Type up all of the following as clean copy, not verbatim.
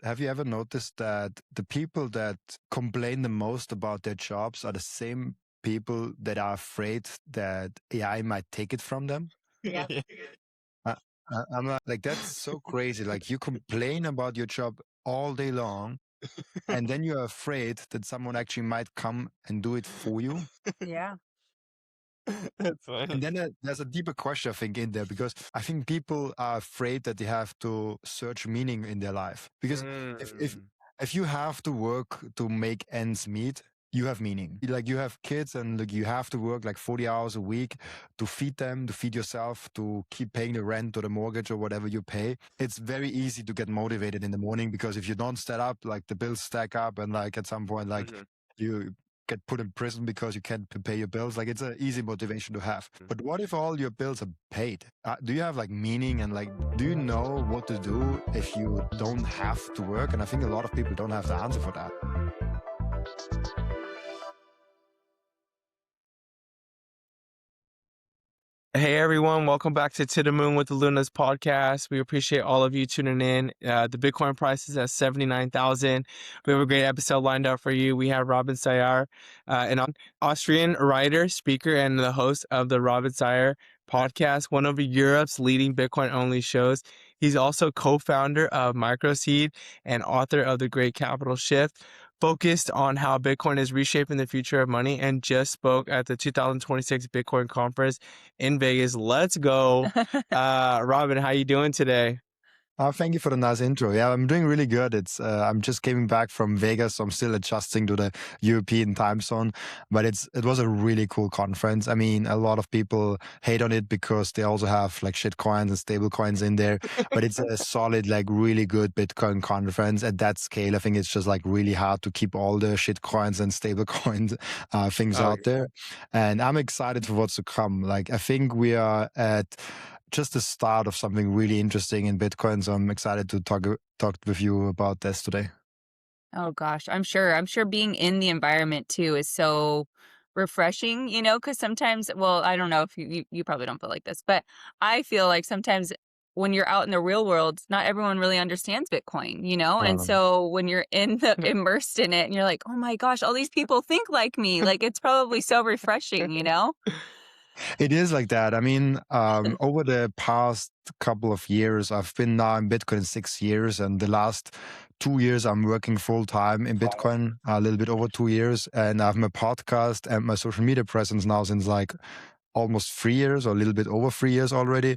have you ever noticed that the people that complain the most about their jobs are the same people that are afraid that AI might take it from them? Yeah. I, I'm like, that's so crazy. Like, you complain about your job all day long, and then you're afraid that someone actually might come and do it for you. Yeah. That's funny. And then there's a deeper question, I think, in there, because I think people are afraid that they have to search meaning in their life. Because if you have to work to make ends meet, you have meaning. Like, you have kids and like you have to work like 40 hours a week to feed them, to feed yourself, to keep paying the rent or the mortgage or whatever you pay. It's very easy to get motivated in the morning, because if you don't set up, like the bills stack up, and like at some point, like you get put in prison because you can't pay your bills. Like, it's an easy motivation to have. But what if all your bills are paid? Do you have like meaning, and like, do you know what to do if you don't have to work? And I think a lot of people don't have the answer for that. Hey everyone, welcome back to the Moon with the Lunas podcast. We appreciate all of you tuning in. The Bitcoin price is at 79,000. We have a great episode lined up for you. We have Robin Seyr, an Austrian writer, speaker, and the host of the Robin Seyr podcast, one of Europe's leading Bitcoin-only shows. He's also co-founder of MicroSeed and author of The Great Capital Shift, focused on how Bitcoin is reshaping the future of money, and just spoke at the 2026 Bitcoin conference in Vegas. Let's go. Robin, how you doing today? Thank you for the nice intro. Yeah, I'm doing really good. I'm just coming back from Vegas, so I'm still adjusting to the European time zone. But it was a really cool conference. I mean, a lot of people hate on it because they also have like shit coins and stable coins in there. But it's a solid, like really good Bitcoin conference at that scale. I think it's just like really hard to keep all the shit coins and stable coins things out there. And I'm excited for what's to come. Like, I think we are at just the start of something really interesting in Bitcoin. So I'm excited to talk with you about this today. Oh gosh, I'm sure being in the environment too is so refreshing, because sometimes, well, I don't know if you probably don't feel like this, but I feel like sometimes when you're out in the real world, not everyone really understands Bitcoin, and so when you're immersed in it and you're like, oh my gosh, all these people think like me, like it's probably so refreshing, It is like that. I mean, over the past couple of years, I've been now in Bitcoin 6 years, and the last 2 years I'm working full time in Bitcoin, a little bit over 2 years, and I have my podcast and my social media presence now since like almost 3 years, or a little bit over 3 years already.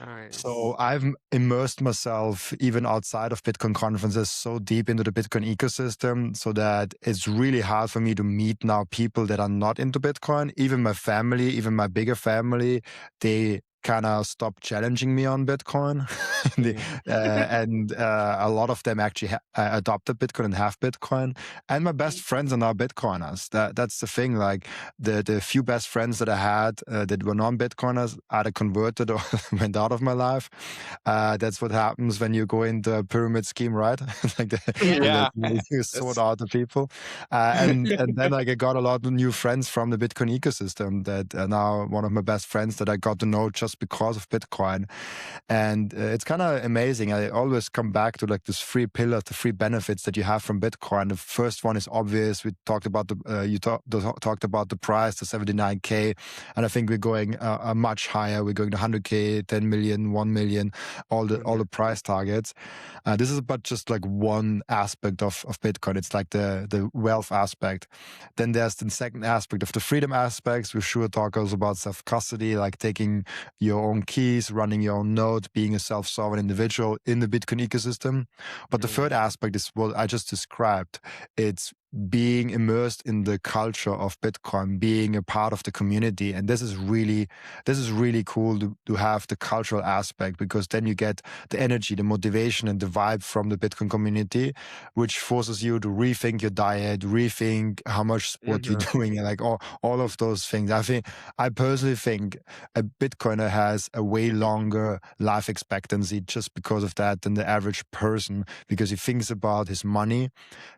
Nice. So I've immersed myself even outside of Bitcoin conferences so deep into the Bitcoin ecosystem, so that it's really hard for me to meet now people that are not into Bitcoin. Even my family, even my bigger family, they kind of stopped challenging me on Bitcoin. And a lot of them actually adopted Bitcoin and have Bitcoin. And my best friends are now Bitcoiners. That's the thing. Like, the few best friends that I had that were non-Bitcoiners either converted or went out of my life. That's what happens when you go into a pyramid scheme, right? Like you sort out the people. And then like, I got a lot of new friends from the Bitcoin ecosystem that are now one of my best friends that I got to know just because of Bitcoin. And it's kind of amazing. I always come back to like this 3 pillars, the 3 benefits that you have from Bitcoin. The first one is obvious. We talked about talked about the price, the 79K, and I think we're going much higher. We're going to 100K, 10 million, 1 million, all the price targets. This is but just like one aspect of Bitcoin. It's like the wealth aspect. Then there's the second aspect of the freedom aspects. We sure talk also about self-custody, like taking your own keys, running your own node, being a self-sovereign individual in the Bitcoin ecosystem. But the third aspect is what I just described. It's being immersed in the culture of Bitcoin, being a part of the community. And this is really cool to have the cultural aspect, because then you get the energy, the motivation, and the vibe from the Bitcoin community, which forces you to rethink your diet, rethink how much sport you're doing, and like all of those things. I personally think a Bitcoiner has a way longer life expectancy just because of that than the average person, because he thinks about his money.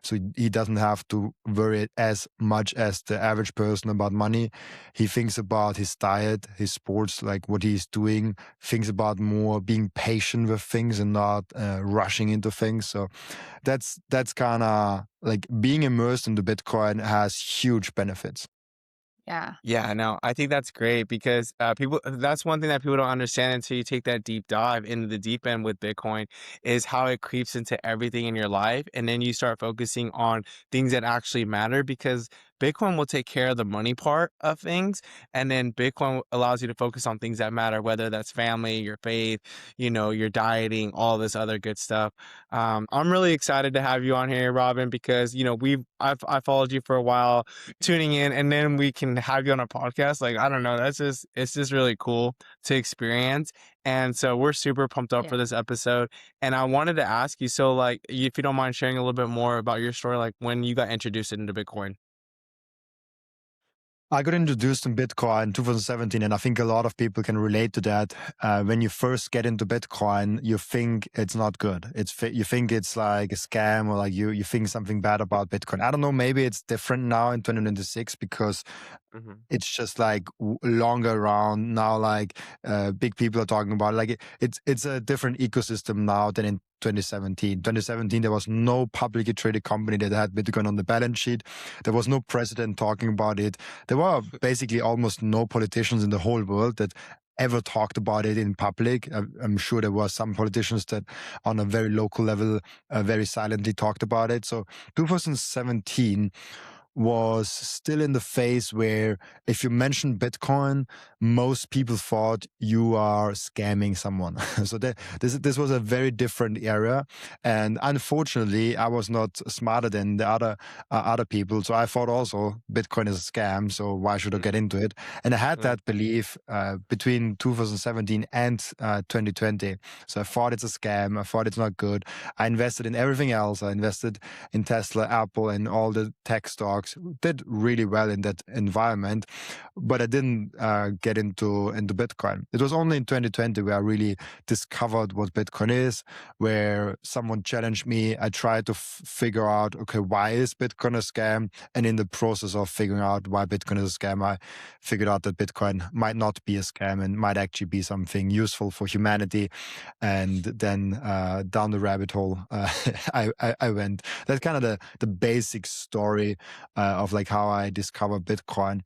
So he doesn't have to worry as much as the average person about money. He thinks about his diet, his sports, like what he's doing, thinks about more being patient with things and not rushing into things. So that's kind of like being immersed into Bitcoin has huge benefits. Yeah. Yeah, no, I think that's great because that's one thing that people don't understand until you take that deep dive into the deep end with Bitcoin is how it creeps into everything in your life. And then you start focusing on things that actually matter because Bitcoin will take care of the money part of things. And then Bitcoin allows you to focus on things that matter, whether that's family, your faith, your dieting, all this other good stuff. I'm really excited to have you on here, Robin, because, I've followed you for a while tuning in, and then we can have you on a podcast. Like, I don't know, it's just really cool to experience. And so we're super pumped up for this episode. And I wanted to ask you, so like, if you don't mind sharing a little bit more about your story, like when you got introduced into Bitcoin. I got introduced in Bitcoin in 2017, and I think a lot of people can relate to that. When you first get into Bitcoin, you think it's not good. You think it's like a scam, or like you think something bad about Bitcoin. I don't know. Maybe it's different now in 2026 because it's just like longer around now. Like big people are talking about it. Like it's a different ecosystem now than in 2017. 2017, there was no publicly traded company that had Bitcoin on the balance sheet. There was no president talking about it. There were basically almost no politicians in the whole world that ever talked about it in public. I'm sure there were some politicians that on a very local level very silently talked about it. So 2017 was still in the phase where if you mention Bitcoin, most people thought you are scamming someone. So this was a very different era. And unfortunately, I was not smarter than the other people. So I thought also Bitcoin is a scam. So why should I get into it? And I had that belief between 2017 and 2020. So I thought it's a scam. I thought it's not good. I invested in everything else. I invested in Tesla, Apple, and all the tech stocks. Did really well in that environment, but I didn't get into Bitcoin. It was only in 2020 where I really discovered what Bitcoin is, where someone challenged me. I tried to figure out, okay, why is Bitcoin a scam? And in the process of figuring out why Bitcoin is a scam, I figured out that Bitcoin might not be a scam and might actually be something useful for humanity. And then down the rabbit hole, I went. That's kind of the basic story of like how I discovered Bitcoin.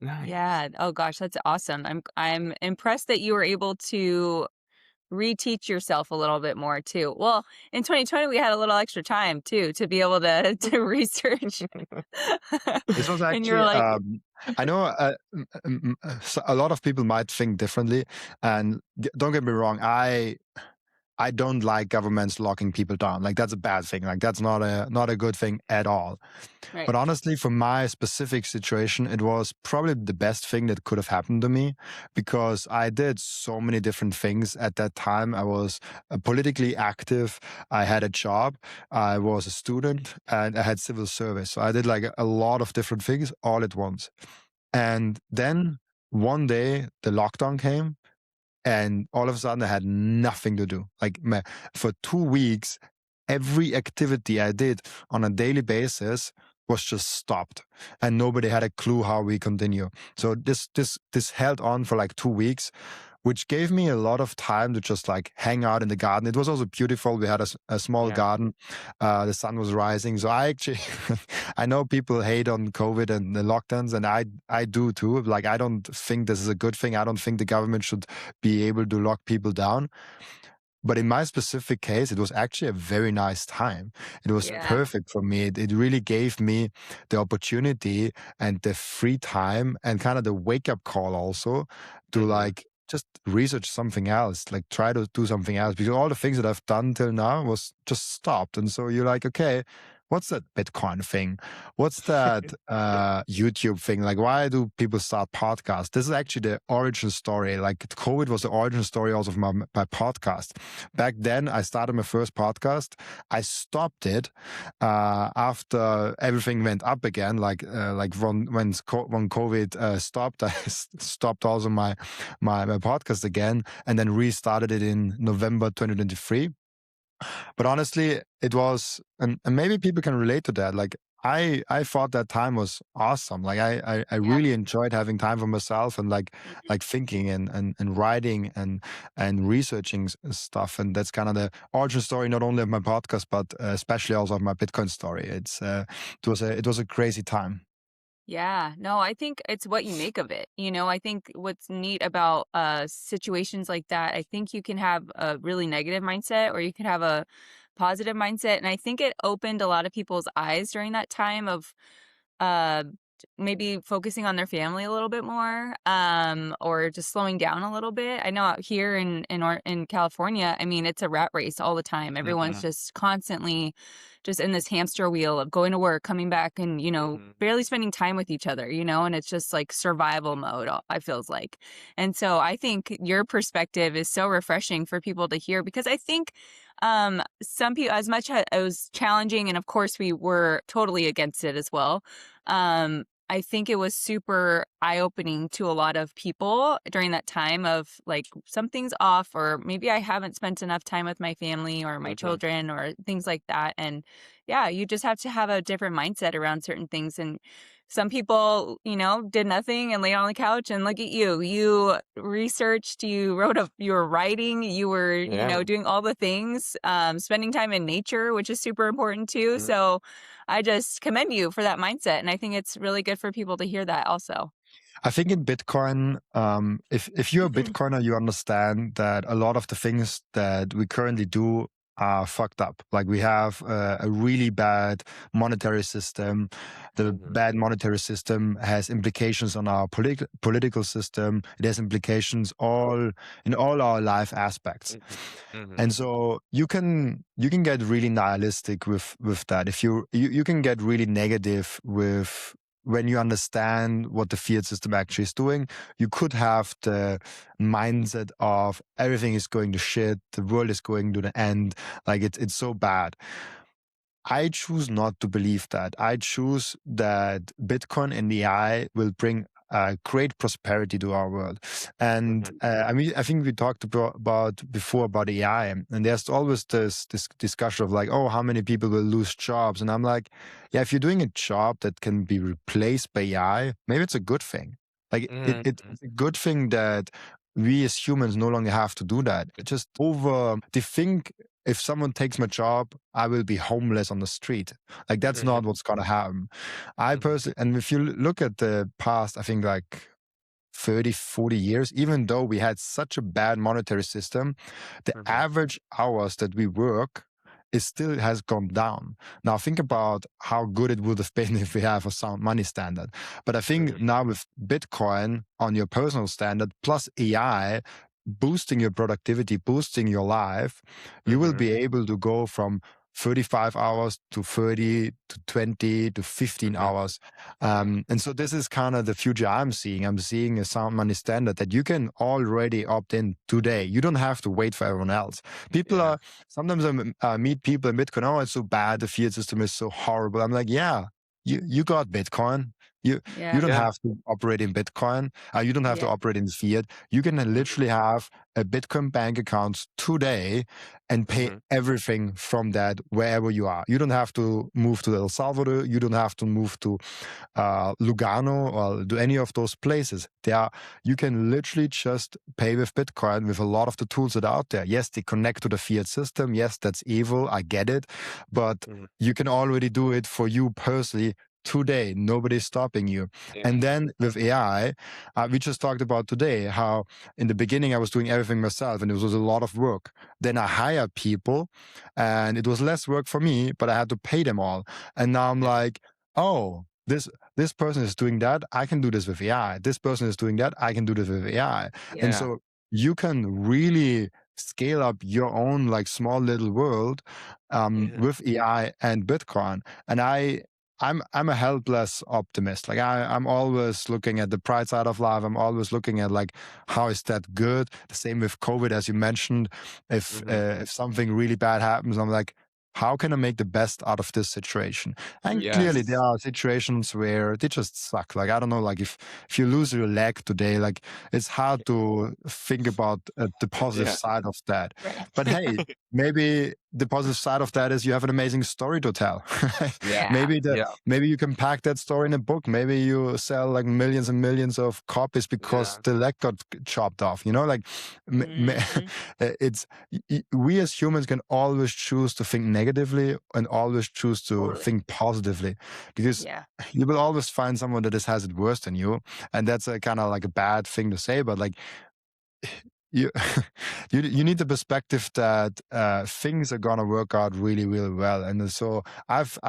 Nice. Yeah. Oh gosh, that's awesome. I'm impressed that you were able to reteach yourself a little bit more too. Well, in 2020 we had a little extra time too to be able to research. This was And you're actually, like, I know so a lot of people might think differently, and don't get me wrong, I don't like governments locking people down. Like that's a bad thing. Like that's not a good thing at all. right. But honestly, for my specific situation, it was probably the best thing that could have happened to me because I did so many different things at that time. I was politically active. I had a job. I was a student and I had civil service. So I did like a lot of different things all at once. And then one day the lockdown came and all of a sudden I had nothing to do. Like for 2 weeks, every activity I did on a daily basis was just stopped, and nobody had a clue how we continue. So this held on for like 2 weeks, which gave me a lot of time to just like hang out in the garden. It was also beautiful. We had a small garden. The sun was rising. So I actually, I know people hate on COVID and the lockdowns, and I do too. Like, I don't think this is a good thing. I don't think the government should be able to lock people down. But in my specific case, it was actually a very nice time. It was perfect for me. It really gave me the opportunity and the free time and kind of the wake up call also to like just research something else, like try to do something else, because all the things that I've done till now was just stopped. And so you're like, okay, what's that Bitcoin thing? What's that YouTube thing? Like, why do people start podcasts? This is actually the origin story. Like, COVID was the origin story also of my podcast. Back then, I started my first podcast. I stopped it after everything went up again. Like when COVID stopped, I stopped also my podcast again, and then restarted it in November 2023. But honestly, it was, and maybe people can relate to that. Like I thought that time was awesome. Like I Yeah. really enjoyed having time for myself and Mhm. thinking and writing and researching stuff. And that's kind of the origin story, not only of my podcast, but especially also of my Bitcoin story. It was a crazy time. Yeah, no, I think it's what you make of it. I think what's neat about situations like that, I think you can have a really negative mindset or you can have a positive mindset. And I think it opened a lot of people's eyes during that time of uh maybe focusing on their family a little bit more, or just slowing down a little bit. I know out here in California, I mean, it's a rat race all the time. Everyone's Mhm. just constantly just in this hamster wheel of going to work, coming back, and Mhm. barely spending time with each other, and it's just like survival mode, I feels like. And so I think your perspective is so refreshing for people to hear, because I think some people, as much as it was challenging, and of course we were totally against it as well, I think it was super eye-opening to a lot of people during that time of like something's off, or maybe I haven't spent enough time with my family or my Mhm. children or things like that. And yeah, you just have to have a different mindset around certain things. And some people, did nothing and laid on the couch, and look at you. You researched, you were writing, you were, Yeah. doing all the things, spending time in nature, which is super important too. Mhm. So I just commend you for that mindset. And I think it's really good for people to hear that also. I think in Bitcoin, if you're a Bitcoiner, you understand that a lot of the things that we currently do are fucked up. Like we have a really bad monetary system. The Mhm. bad monetary system has implications on our political system. It has implications in all our life aspects. Mhm. Mhm. And so you can get really nihilistic with that. If you can get really negative with when you understand what the fiat system actually is doing. You could have the mindset of everything is going to shit, the world is going to the end, like it's so bad. I choose not to believe that. I choose that Bitcoin and AI will bring great prosperity to our world. And Mhm. I think we talked about before about AI, and there's always this discussion of like, oh, how many people will lose jobs? And I'm like, yeah, if you're doing a job that can be replaced by AI, maybe it's a good thing. Like Mhm. it's a good thing that we as humans no longer have to do that. Just over they think if someone takes my job, I will be homeless on the street. Like that's Mhm. not what's gonna happen. I Mhm. personally, and if you look at the past, I think like 30, 40 years, even though we had such a bad monetary system, the Mhm. average hours that we work is still has gone down. Now think about how good it would have been if we have a sound money standard. But I think Mhm. now with Bitcoin on your personal standard plus AI boosting your productivity, boosting your life, you will Mhm. be able to go from 35 hours to 30 to 20 to 15 Mhm. hours. And so this is kind of the future I'm seeing. I'm seeing a sound money standard that you can already opt in today. You don't have to wait for everyone else. People Yeah. are, sometimes I meet people in Bitcoin, oh, it's so bad. The fiat system is so horrible. I'm like, yeah, you got Bitcoin. You Yeah. don't Yeah. have to operate in Bitcoin. You don't have to Yeah. operate in fiat. You can Mhm. literally have a Bitcoin bank account today and pay Mhm. everything from that wherever you are. You don't have to move to El Salvador. You don't have to move to Lugano or do any of those places. You can literally just pay with Bitcoin with a lot of the tools that are out there. Yes, they connect to the fiat system. Yes, that's evil. I get it. But Mhm. you can already do it for you personally today. Nobody's stopping you. Yeah. And then with AI, we just talked about today how in the beginning I was doing everything myself and it was a lot of work. Then I hired people and it was less work for me, but I had to pay them all. And now I'm Yeah. like, oh, this person is doing that. I can do this with AI. This person is doing that. I can do this with AI. And Yeah. so you can really scale up your own like small little world Yeah. with AI and Bitcoin. And I'm a helpless optimist. Like I'm always looking at the bright side of life. I'm always looking at like how is that good. The same with COVID, as you mentioned. Mhm. If something really bad happens, I'm like, how can I make the best out of this situation? And clearly, there Yes. are situations where they just suck. Like I don't know, like if you lose your leg today, like it's hard to think about the positive Yeah. side of that. Right. But hey. maybe the positive side of that is you have an amazing story to tell. Yeah. Maybe you can pack that story in a book. Maybe you sell like millions and millions of copies because Yeah. the leg got chopped off. Like Hmm. it's we as humans can always choose to think negatively and always choose to Totally. think positively, because Yeah. you will always find someone that has it worse than you, and that's a kind of like a bad thing to say, but like you you need the perspective that things are gonna work out really really well. And so I've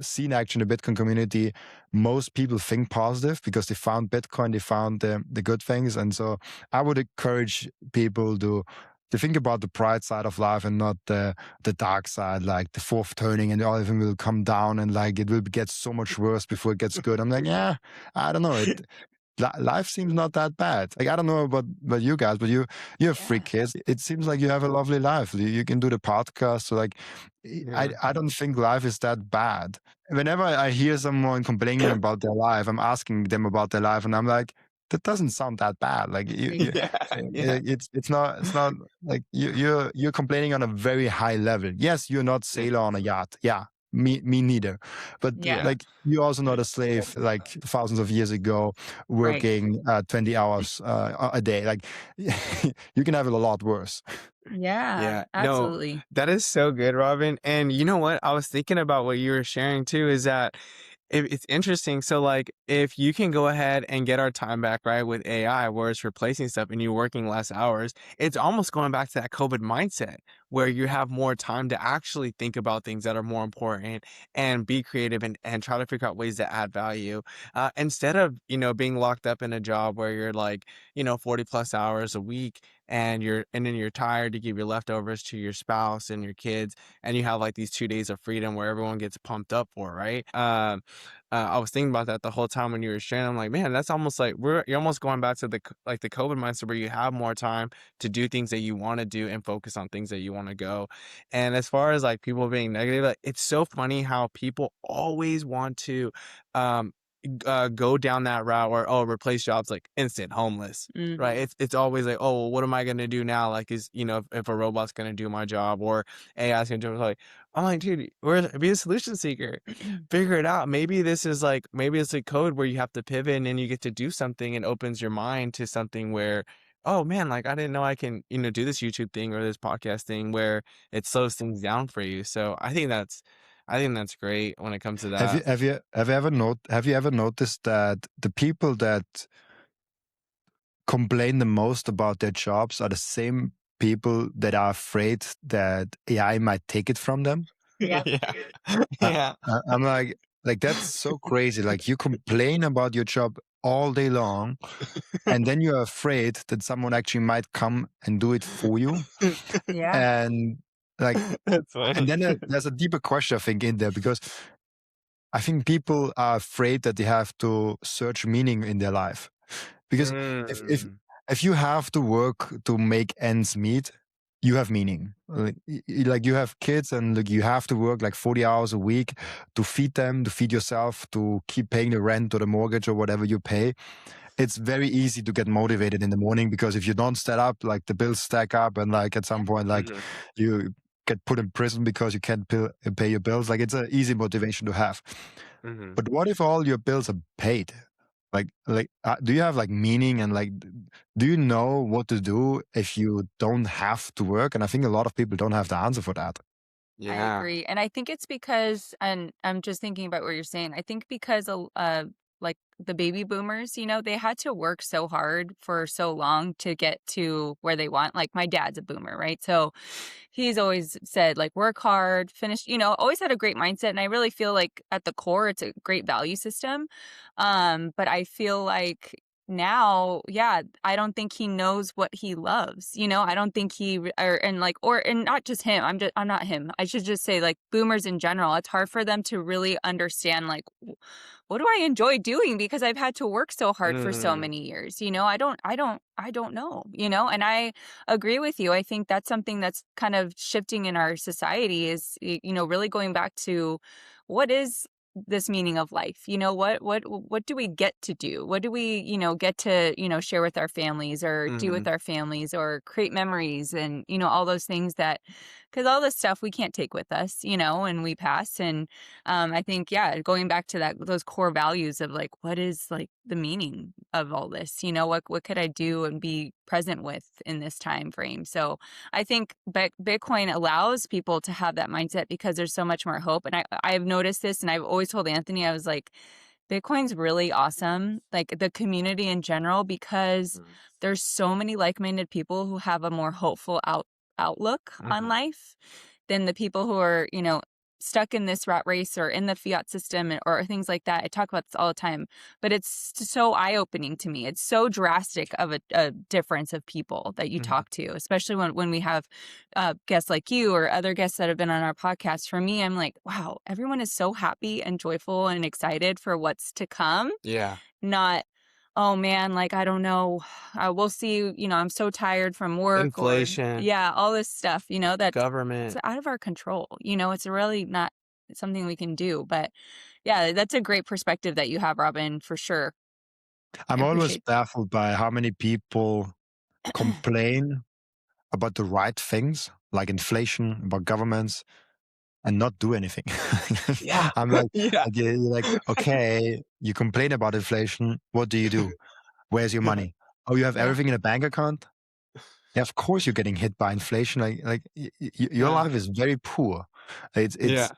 seen actually in the Bitcoin community, most people think positive because they found Bitcoin, they found the good things. And so I would encourage people to think about the bright side of life and not the dark side, like the fourth turning and everything will come down and like it will get so much worse before it gets good. I'm like, yeah, I don't know. Life seems not that bad. Like I don't know about you guys, but you have three Yeah. kids. It seems like you have a lovely life. You can do the podcast. So like, Yeah. I don't think life is that bad. Whenever I hear someone complaining about their life, I'm asking them about their life, and I'm like, that doesn't sound that bad. Like Yeah. Yeah. it's not like you're complaining on a very high level. Yes, you're not sailor on a yacht. Yeah, me neither. But Yeah. Yeah. like you're also not a slave like thousands of years ago Right. working 20 hours a day. Like you can have it a lot worse. Yeah. Yeah. No, Absolutely. that is so good, Robin. And you know what? I was thinking about what you were sharing too, is that it's interesting. So, like, if you can go ahead and get our time back, right, with AI, where it's replacing stuff and you're working less hours, it's almost going back to that COVID mindset where you have more time to actually think about things that are more important and be creative and try to figure out ways to add value. Instead of, being locked up in a job where you're like, 40 plus hours a week and then you're tired to give your leftovers to your spouse and your kids, and you have like these 2 days of freedom where everyone gets pumped up for, right? I was thinking about that the whole time when you were sharing. I'm like, man, that's almost like you're almost going back to the COVID mindset where you have more time to do things that you want to do and focus on things that you want to go. And as far as like people being negative, like, it's so funny how people always want to um go down that route where, oh, replace jobs like instant homeless. Right. Hmm. It's always like, oh, well, what am I gonna do now? Like, if a robot's gonna do my job or AI's gonna do it, like, I'm like, dude, be a solution seeker. Figure it out. Maybe it's like code where you have to pivot and then you get to do something and opens your mind to something where, oh man, like I didn't know I can, do this YouTube thing or this podcast thing where it slows things down for you. So I think that's great when it comes to Have you that. have you have you ever noticed that the people that complain the most about their jobs are the same people that are afraid that AI might take it from them? Yeah. Yeah. I, Yeah. I'm like that's so crazy. Like you complain about your job all day long, and then you're afraid that someone actually might come and do it for you. Yeah. And like, That's and funny. then there's a deeper question I think in there, because I think people are afraid that they have to search meaning in their life. Because if Mm. if you have to work to make ends meet, you have meaning. Like you have kids and like you have to work like 40 hours a week to feed them, to feed yourself, to keep paying the rent or the mortgage or whatever you pay. It's very easy to get motivated in the morning, because if you don't stand up, like the bills stack up, and like at some point, like Mhm. you get put in prison because you can't pay your bills. Like it's an easy motivation to have. Mhm. But what if all your bills are paid? Do you have like meaning, and like, do you know what to do if you don't have to work? And I think a lot of people don't have the answer for that. I Yeah. agree. And I think it's because, and I'm just thinking about what you're saying. I think because, like the baby boomers, they had to work so hard for so long to get to where they want. Like my dad's a boomer, right? So he's always said, like, work hard, finish, always had a great mindset. And I really feel like at the core, it's a great value system. But I feel like now, yeah, I don't think he knows what he loves. I don't think and not just him. I'm not him. I should just say like boomers in general. It's hard for them to really understand like what do I enjoy doing because I've had to work so hard for so Mm. many years. I don't know, and I agree with you. I think that's something that's kind of shifting in our society is really going back to what is this meaning of life? What do we get to do? What do we, get to, share with our families or do with Mhm. our families or create memories and, all those things because all this stuff we can't take with us, and we pass. And I think, yeah, going back to those core values of like, what is like the meaning of all this? What could I do and be present with in this time frame? So I think Bitcoin allows people to have that mindset because there's so much more hope. And I've noticed this, and I've always told Anthony, I was like, Bitcoin's really awesome, like the community in general, because Mhm. there's so many like-minded people who have a more hopeful outlook on Mhm. life than the people who are, stuck in this rat race or in the fiat system or things like that. I talk about this all the time, but it's so eye-opening to me. It's so drastic of a difference of people that you Mhm. talk to, especially when we have guests like you or other guests that have been on our podcast. For me, I'm like, wow, everyone is so happy and joyful and excited for what's to come, Yeah. not, oh man, like, I don't know, we'll see, I'm so tired from work or, Inflation, yeah, all this stuff, that's it's government. out of our control. It's really not something we can do. But yeah, that's a great perspective that you have, Robin, for sure. I I'm always appreciate. baffled by how many people complain about the right things, like inflation, about governments, and not do anything. Yeah. I'm like, Yeah. you're like, okay, you complain about inflation. What do? Where's your money? Oh, you have Yeah. everything in a bank account? Yeah, of course you're getting hit by inflation. Your Yeah. life is very poor. Yeah.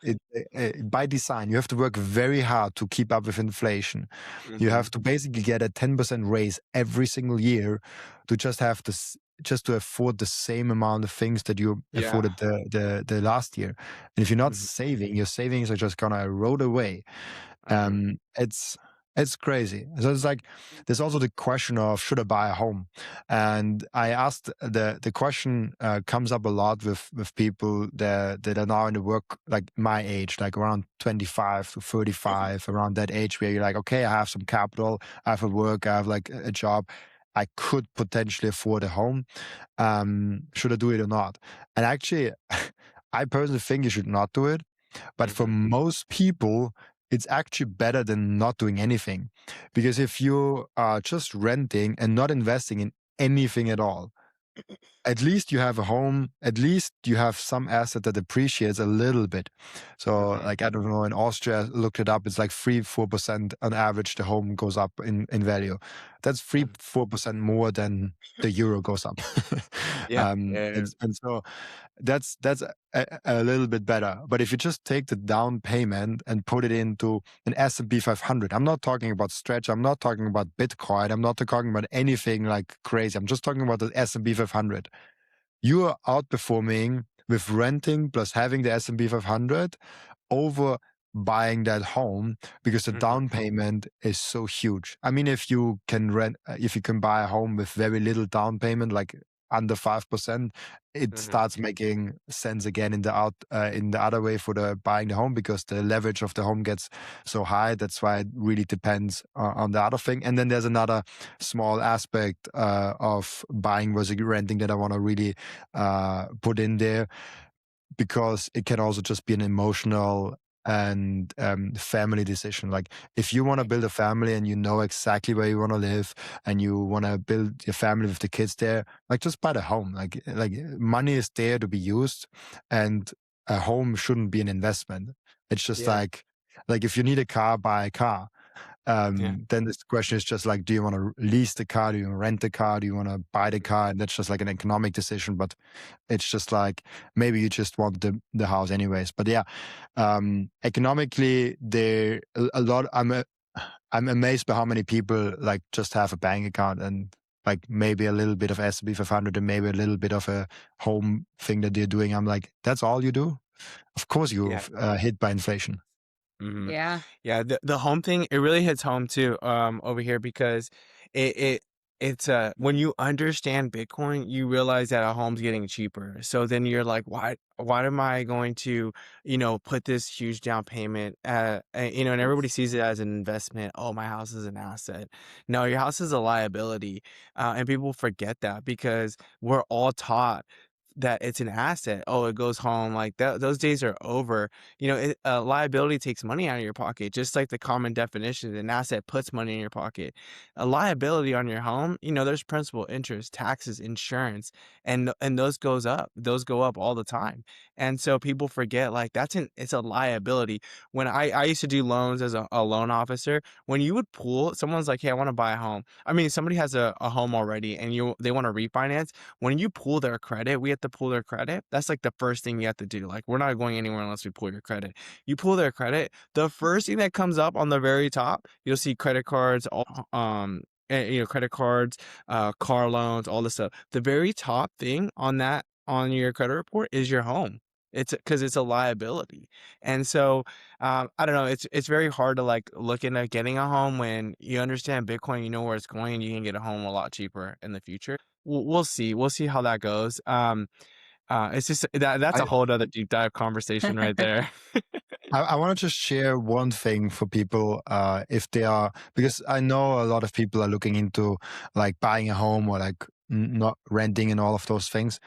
By design. You have to work very hard to keep up with inflation. You have Mhm. to basically get a 10% raise every single year to just to afford the same amount of things that you Yeah. afforded the last year. And if you're not Mhm. saving, your savings are just gonna erode away. Mhm. It's crazy. So it's like there's also the question of should I buy a home? And I asked the question comes up a lot with people that are now in the work like my age, like around 25 to 35, around that age where you're like, okay, I have some capital, I have a work, I have like a job. I could potentially afford a home. Should I do it or not? And actually, I personally think you should not do it. But for Mhm. most people, it's actually better than not doing anything. Because if you are just renting and not investing in anything at all, at least you have a home, at least you have some asset that appreciates a little bit. So, Mhm. like, I don't know, in Austria, looked it up, it's like 3-4% on average, the home goes up in value. That's three, Mhm. 4% more than the euro goes up. Yeah. Yeah. And so that's a little bit better. But if you just take the down payment and put it into an S&P 500, I'm not talking about stretch, I'm not talking about Bitcoin, I'm not talking about anything like crazy. I'm just talking about the S&P 500. You are outperforming with renting plus having the S&P 500 over buying that home because the Mhm. down payment is so huge. I mean, if you can buy a home with very little down payment, like under 5%, it Mhm. starts making sense again in the other way for the buying the home because the leverage of the home gets so high. That's why it really depends on the other thing. And then there's another small aspect of buying versus renting that I want to really put in there because it can also just be an emotional and family decision. Like if you want to Right. build a family and you know exactly where you want to live and you want to build your family with the kids there, like just buy the home. Like money is there to be used, and a home shouldn't be an investment. It's just Yeah. like if you need a car, buy a car. Yeah. Then the question is just like, do you want to lease the car? Do you want to rent the car? Do you want to buy the car? And that's just like an economic decision. But it's just like maybe you just want the house anyways. But yeah, economically, there a lot. I'm amazed by how many people like just have a bank account and like maybe a little bit of S&P 500 and maybe a little bit of a home thing that they're doing. I'm like, that's all you do? Of course, you're Yeah. hit by inflation. Mhm. Yeah. Yeah, the home thing, it really hits home too, over here because it it's when you understand Bitcoin, you realize that a home's getting cheaper. So then you're like, why am I going to, put this huge down payment and everybody sees it as an investment. Oh, my house is an asset. No, your house is a liability. And people forget that because we're all taught that it's an asset. Oh, it goes home. Like those days are over. Liability takes money out of your pocket, just like the common definition. An asset puts money in your pocket. A liability on your home, there's principal, interest, taxes, insurance, and those goes up. Those go up all the time. And so people forget like it's a liability. When I used to do loans as a loan officer, when you would pull, someone's like, hey, I want to buy a home. I mean, somebody has a home already and they want to refinance. When you pull their credit, we have to pull their credit. That's like the first thing you have to do. Like, we're not going anywhere unless we pull your credit. You pull their credit, the first thing that comes up on the very top, you'll see credit cards, credit cards, car loans, all this stuff. The very top thing on your credit report is your home. It's because it's a liability. And so I don't know, it's very hard to like look into getting a home when you understand Bitcoin, you know where it's going, and you can get a home a lot cheaper in the future. We'll see. We'll see how that goes. It's just that's a I, whole other deep dive conversation right there. I want to just share one thing for people, if they are, because I know a lot of people are looking into like buying a home or like not renting and all of those things.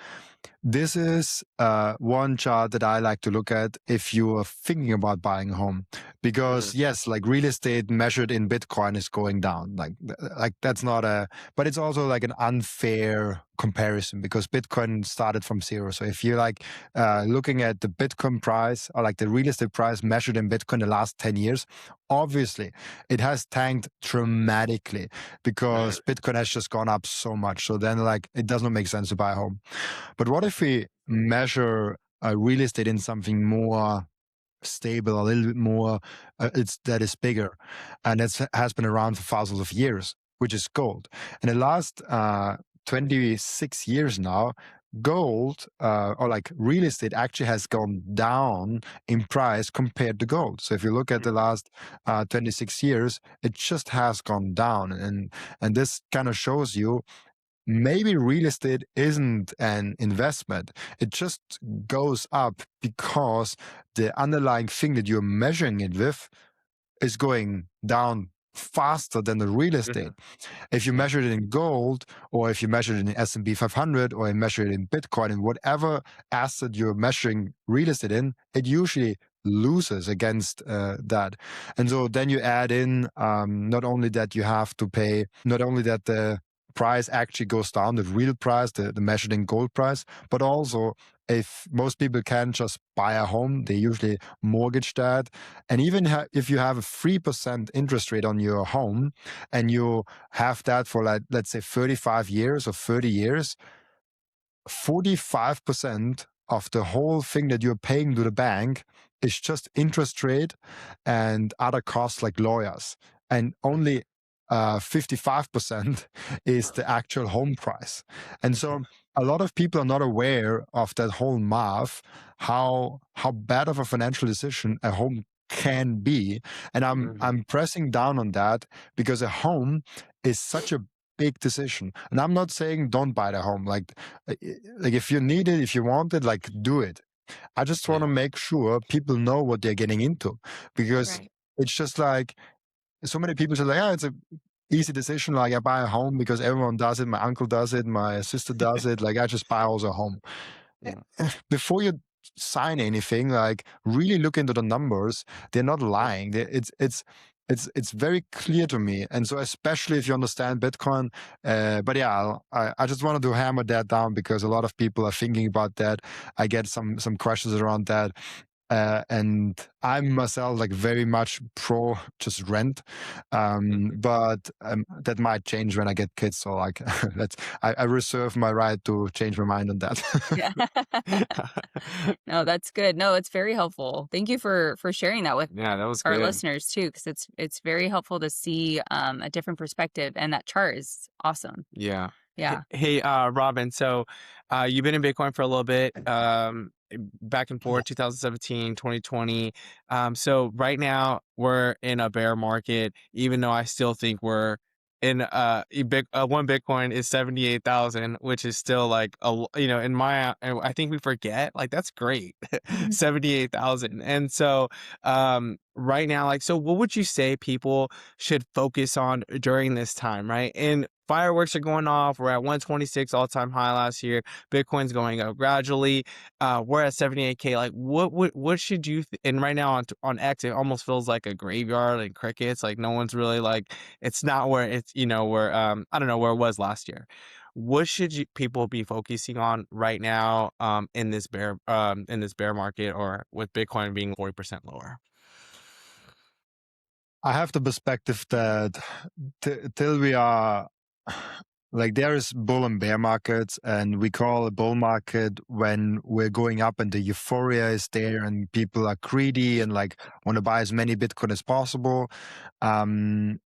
This is one chart that I like to look at if you are thinking about buying a home, because yes, like real estate measured in Bitcoin is going down. Like that's not but it's also like an unfair comparison because Bitcoin started from zero. So if you're like looking at the Bitcoin price or like the real estate price measured in Bitcoin the last 10 years, obviously it has tanked dramatically because Bitcoin has just gone up so much. So then like it does not make sense to buy a home. But what if we measure real estate in something more stable, a little bit more, that is bigger, and it has been around for thousands of years, which is gold. In the last 26 years now, gold or like real estate actually has gone down in price compared to gold. So if you look at the last 26 years, it just has gone down, and this kind of shows you maybe real estate isn't an investment. It just goes up because the underlying thing that you're measuring it with is going down faster than the real estate. If you measure it in gold, or if you measure it in S&P 500, or you measure it in Bitcoin, in whatever asset you're measuring real estate in, it usually loses against that. And so then you add in not only that you have to pay, not only that the price actually goes down, the real price, the measured in gold price, but also if most people can just buy a home, they usually mortgage that. And even if you have a 3% interest rate on your home and you have that for like, let's say 35 years or 30 years, 45% of the whole thing that you're paying to the bank is just interest rate and other costs like lawyers. And only 55% is the actual home price. And so a lot of people are not aware of that whole math, how bad of a financial decision a home can be. And I'm pressing down on that because a home is such a big decision. And I'm not saying don't buy the home. Like if you need it, if you want it, like do it. I just want to make sure people know what they're getting into, because it's just like so many people say like, yeah, it's a easy decision. Like I buy a home because everyone does it. My uncle does it. My sister does it. Like I just buy also a home. Before you sign anything, like really look into the numbers. They're not lying. It's very clear to me. And so especially if you understand Bitcoin, but yeah, I just wanted to hammer that down because a lot of people are thinking about that. I get some questions around that. And I'm myself like very much pro just rent, but that might change when I get kids. So like, I reserve my right to change my mind on that. Yeah. No, that's good. No, it's very helpful. Thank you for sharing that with Yeah, that was our good. listeners too, because it's very helpful to see a different perspective, and that chart is awesome. Yeah. Yeah. Hey, Robin. So, you've been in Bitcoin for a little bit, back and forth, 2017, 2020. So right now we're in a bear market, even though I still think we're in one Bitcoin is 78,000, which is still like in my I think we forget like that's great, 78,000. And so right now, like, so what would you say people should focus on during this time, right? And fireworks are going off. We're at 126 all-time high last year. Bitcoin's going up gradually. We're at 78K. Like, what should you? And right now on X, it almost feels like a graveyard and crickets. Like, no one's really like. It's not where it's where I don't know where it was last year. What should people be focusing on right now in this bear market, or with Bitcoin being 40% lower? I have the perspective that till we are like, there is bull and bear markets, and we call a bull market when we're going up and the euphoria is there and people are greedy and like want to buy as many Bitcoin as possible. And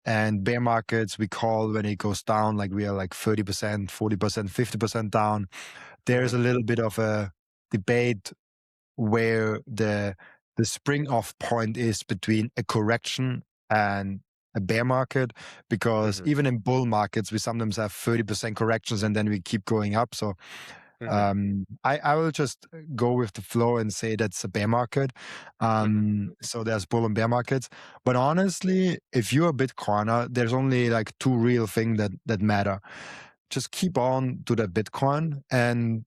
bear markets we call when it goes down, like we are like 30%, 40%, 50% down. There's a little bit of a debate where the spring off point is between a correction and a bear market, because even in bull markets we sometimes have 30% corrections and then we keep going up. So I will just go with the flow and say that's a bear market. So there's bull and bear markets. But honestly, if you're a Bitcoiner, there's only like two real things that matter. Just keep on to the Bitcoin, and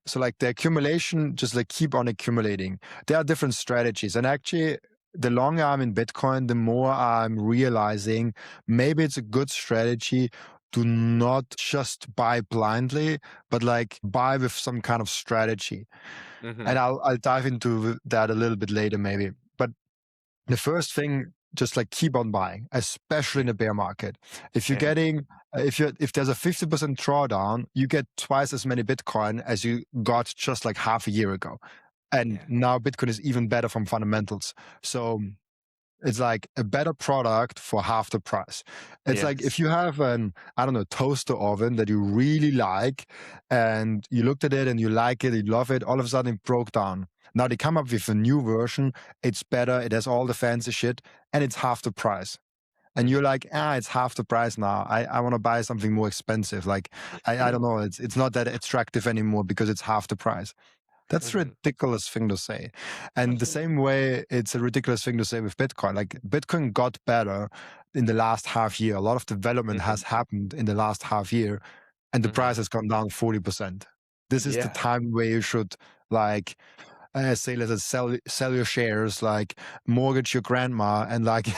so like the accumulation, just like keep on accumulating. There are different strategies. And actually, the longer I'm in Bitcoin, the more I'm realizing maybe it's a good strategy to not just buy blindly, but like buy with some kind of strategy. And I'll dive into that a little bit later maybe. But the first thing, just like keep on buying, especially in the bear market. If you're getting, if there's a 50% drawdown, you get twice as many Bitcoin as you got just like half a year ago. And now Bitcoin is even better from fundamentals. So it's like a better product for half the price. It's like if you have an, I don't know, toaster oven that you really like, and you looked at it and you like it, you love it, all of a sudden it broke down. Now they come up with a new version. It's better. It has all the fancy shit, and it's half the price. And you're like, it's half the price now. I want to buy something more expensive. Like, I don't know. It's not that attractive anymore because it's half the price. That's a ridiculous thing to say. And the same way, it's a ridiculous thing to say with Bitcoin. Like, Bitcoin got better in the last half year. A lot of development has happened in the last half year, and the price has gone down 40%. This is the time where you should, like, say, let's sell your shares, like mortgage your grandma, and like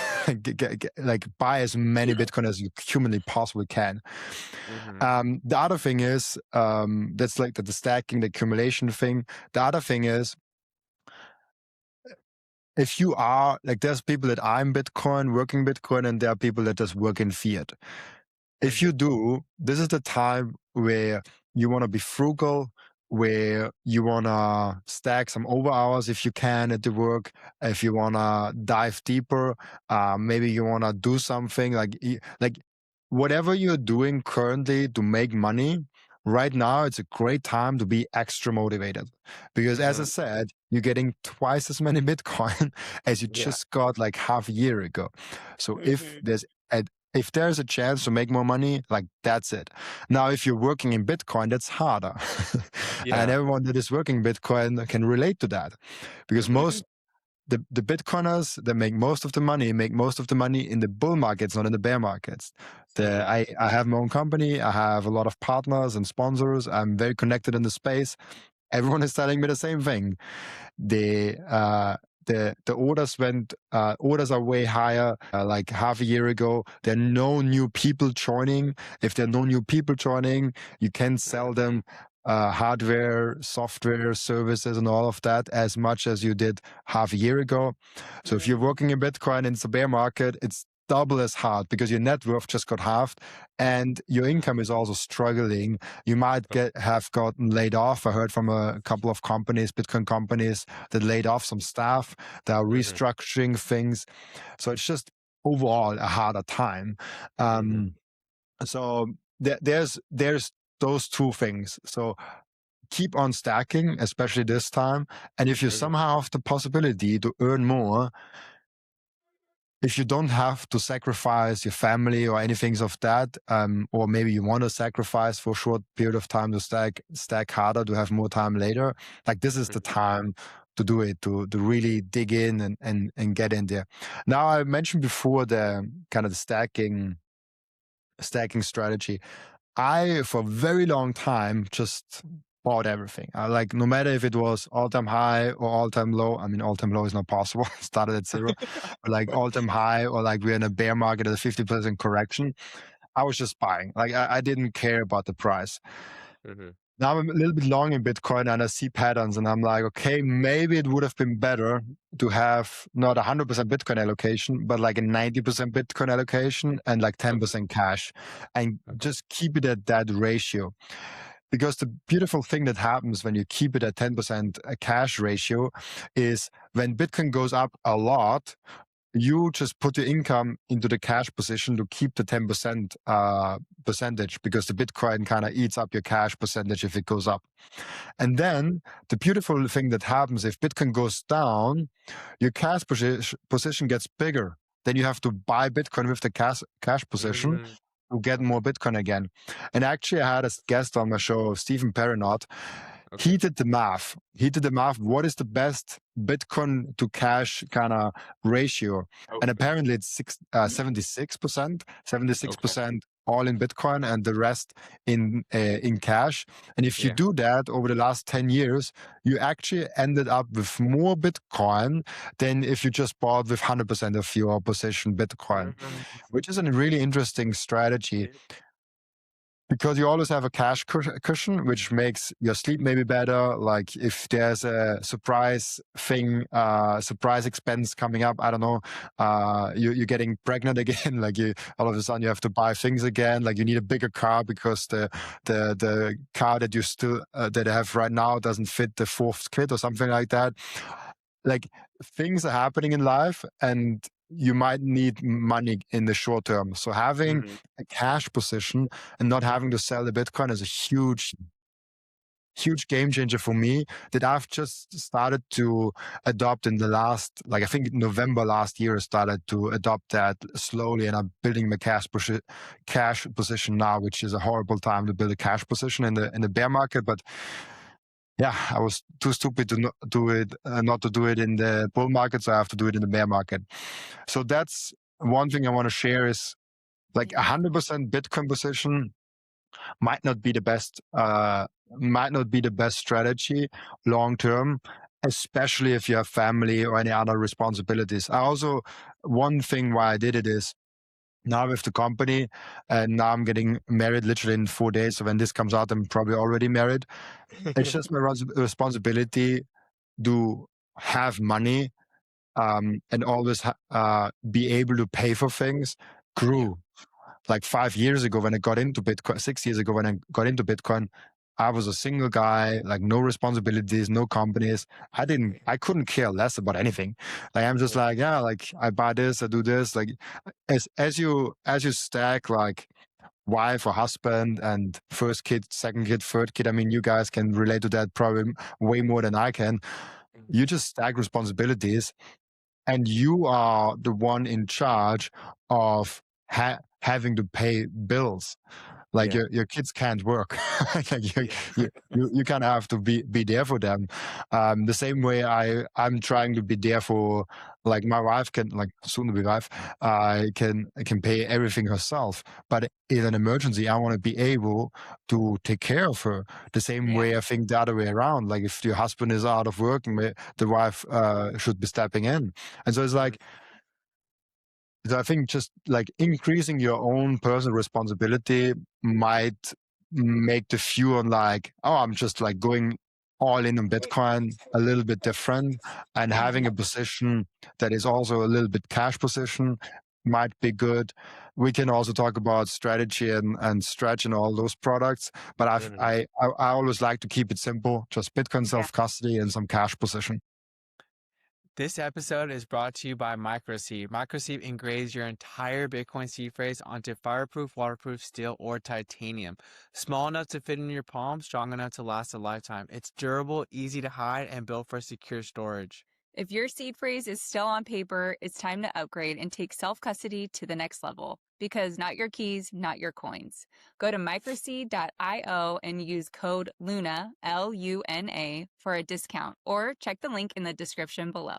like buy as many Bitcoin as you humanly possibly can. The other thing is, that's like the stacking, the accumulation thing. The other thing is, if you are like, there's people that are in Bitcoin, working Bitcoin, and there are people that just work in fiat. If you do, this is the time where you want to be frugal, where you want to stack some over hours if you can at the work. If you want to dive deeper, maybe you want to do something like whatever you're doing currently to make money. Right now, it's a great time to be extra motivated, because as I said, you're getting twice as many Bitcoin as you just got like half a year ago. So if there's a chance to make more money, like, that's it. Now, if you're working in Bitcoin, that's harder. And everyone that is working Bitcoin can relate to that, because most the Bitcoiners that make most of the money in the bull markets, not in the bear markets. I have my own company. I have a lot of partners and sponsors. I'm very connected in the space. Everyone is telling me the same thing. The orders are way higher. Like half a year ago, there are no new people joining. If there are no new people joining, you can sell them hardware, software, services, and all of that as much as you did half a year ago. So if you're working in Bitcoin and it's a bear market, it's double as hard, because your net worth just got halved and your income is also struggling. You might have gotten laid off. I heard from a couple of companies, Bitcoin companies, that laid off some staff. They are restructuring things. So it's just overall a harder time. So there's those two things. So keep on stacking, especially this time. And if you somehow have the possibility to earn more, if you don't have to sacrifice your family or anything of that, or maybe you want to sacrifice for a short period of time to stack harder to have more time later, like, this is the time to do it, to really dig in and get in there. Now, I mentioned before the kind of the stacking stacking strategy. I, for a very long time, just bought everything. I like, no matter if it was all-time high or all-time low. I mean, all-time low is not possible. Started at zero, but like all-time high, or like we're in a bear market at a 50% correction. I was just buying. Like I didn't care about the price. Mhm. Now I'm a little bit long in Bitcoin and I see patterns and I'm like, okay, maybe it would have been better to have not 100% Bitcoin allocation, but like a 90% Bitcoin allocation and like 10% cash, and Okay. just keep it at that ratio. Because the beautiful thing that happens when you keep it at 10% cash ratio is when Bitcoin goes up a lot, you just put your income into the cash position to keep the 10% percentage, because the Bitcoin kind of eats up your cash percentage if it goes up. And then the beautiful thing that happens, if Bitcoin goes down, your cash position gets bigger. Then you have to buy Bitcoin with the cash position Mm, to get more Bitcoin again. And actually, I had a guest on my show, Stephen Perrinot. okay. He did the math. What is the best Bitcoin to cash kind of ratio? And Okay. apparently it's 76%, 76% all in Bitcoin and the rest in cash. And if you Yeah. do that over the last 10 years, you actually ended up with more Bitcoin than if you just bought with 100% of your position Bitcoin, Mm, which is a really interesting strategy, because you always have a cash cushion, which makes your sleep maybe better. Like if there's a surprise thing, surprise expense coming up, I don't know, you're getting pregnant again, like all of a sudden you have to buy things again, like you need a bigger car because the car that you still that I have right now doesn't fit the fourth kid or something like that. Like things are happening in life and you might need money in the short term. So having a cash position and not having to sell the Bitcoin is a huge game changer for me, that I've just started to adopt in the last, like I think November last year, I started to adopt that slowly, and I'm building my cash position now, which is a horrible time to build a cash position in the bear market. But yeah, I was too stupid to not do it in the bull market, so I have to do it in the bear market. So that's one thing I want to share is like 100% Bitcoin position might not be the best strategy long term, especially if you have family or any other responsibilities. One thing why I did it is, now with the company, and now I'm getting married literally in 4 days. So when this comes out, I'm probably already married. It's just my responsibility to have money, and always be able to pay for things grew. Like 5 years ago when I got into Bitcoin, 6 years ago when I got into Bitcoin, I was a single guy, like no responsibilities, no companies. I couldn't care less about anything. Like I'm just like, yeah, like I buy this, I do this. Like as you stack like wife or husband and first kid, second kid, third kid, I mean, you guys can relate to that probably way more than I can. You just stack responsibilities, and you are the one in charge of having to pay bills. Like Yeah. your kids can't work. Like you kind of have to be there for them. The same way I'm trying to be there for, like my wife can, like soon to be wife, can pay everything herself. But in an emergency, I want to be able to take care of her. The same way I think the other way around. Like if your husband is out of work, the wife should be stepping in. And so it's like, so I think just like increasing your own personal responsibility might make the view on like, oh, I'm just like going all in on Bitcoin a little bit different, and having a position that is also a little bit cash position might be good. We can also talk about strategy and stretch and all those products, but I always like to keep it simple, just Bitcoin self custody and some cash position. This episode is brought to you by MicroSeed. MicroSeed engraves your entire Bitcoin seed phrase onto fireproof, waterproof steel, or titanium. Small enough to fit in your palm, strong enough to last a lifetime. It's durable, easy to hide, and built for secure storage. If your seed phrase is still on paper, it's time to upgrade and take self-custody to the next level. Because not your keys, not your coins. Go to microseed.io and use code LUNA, LUNA, for a discount, or check the link in the description below.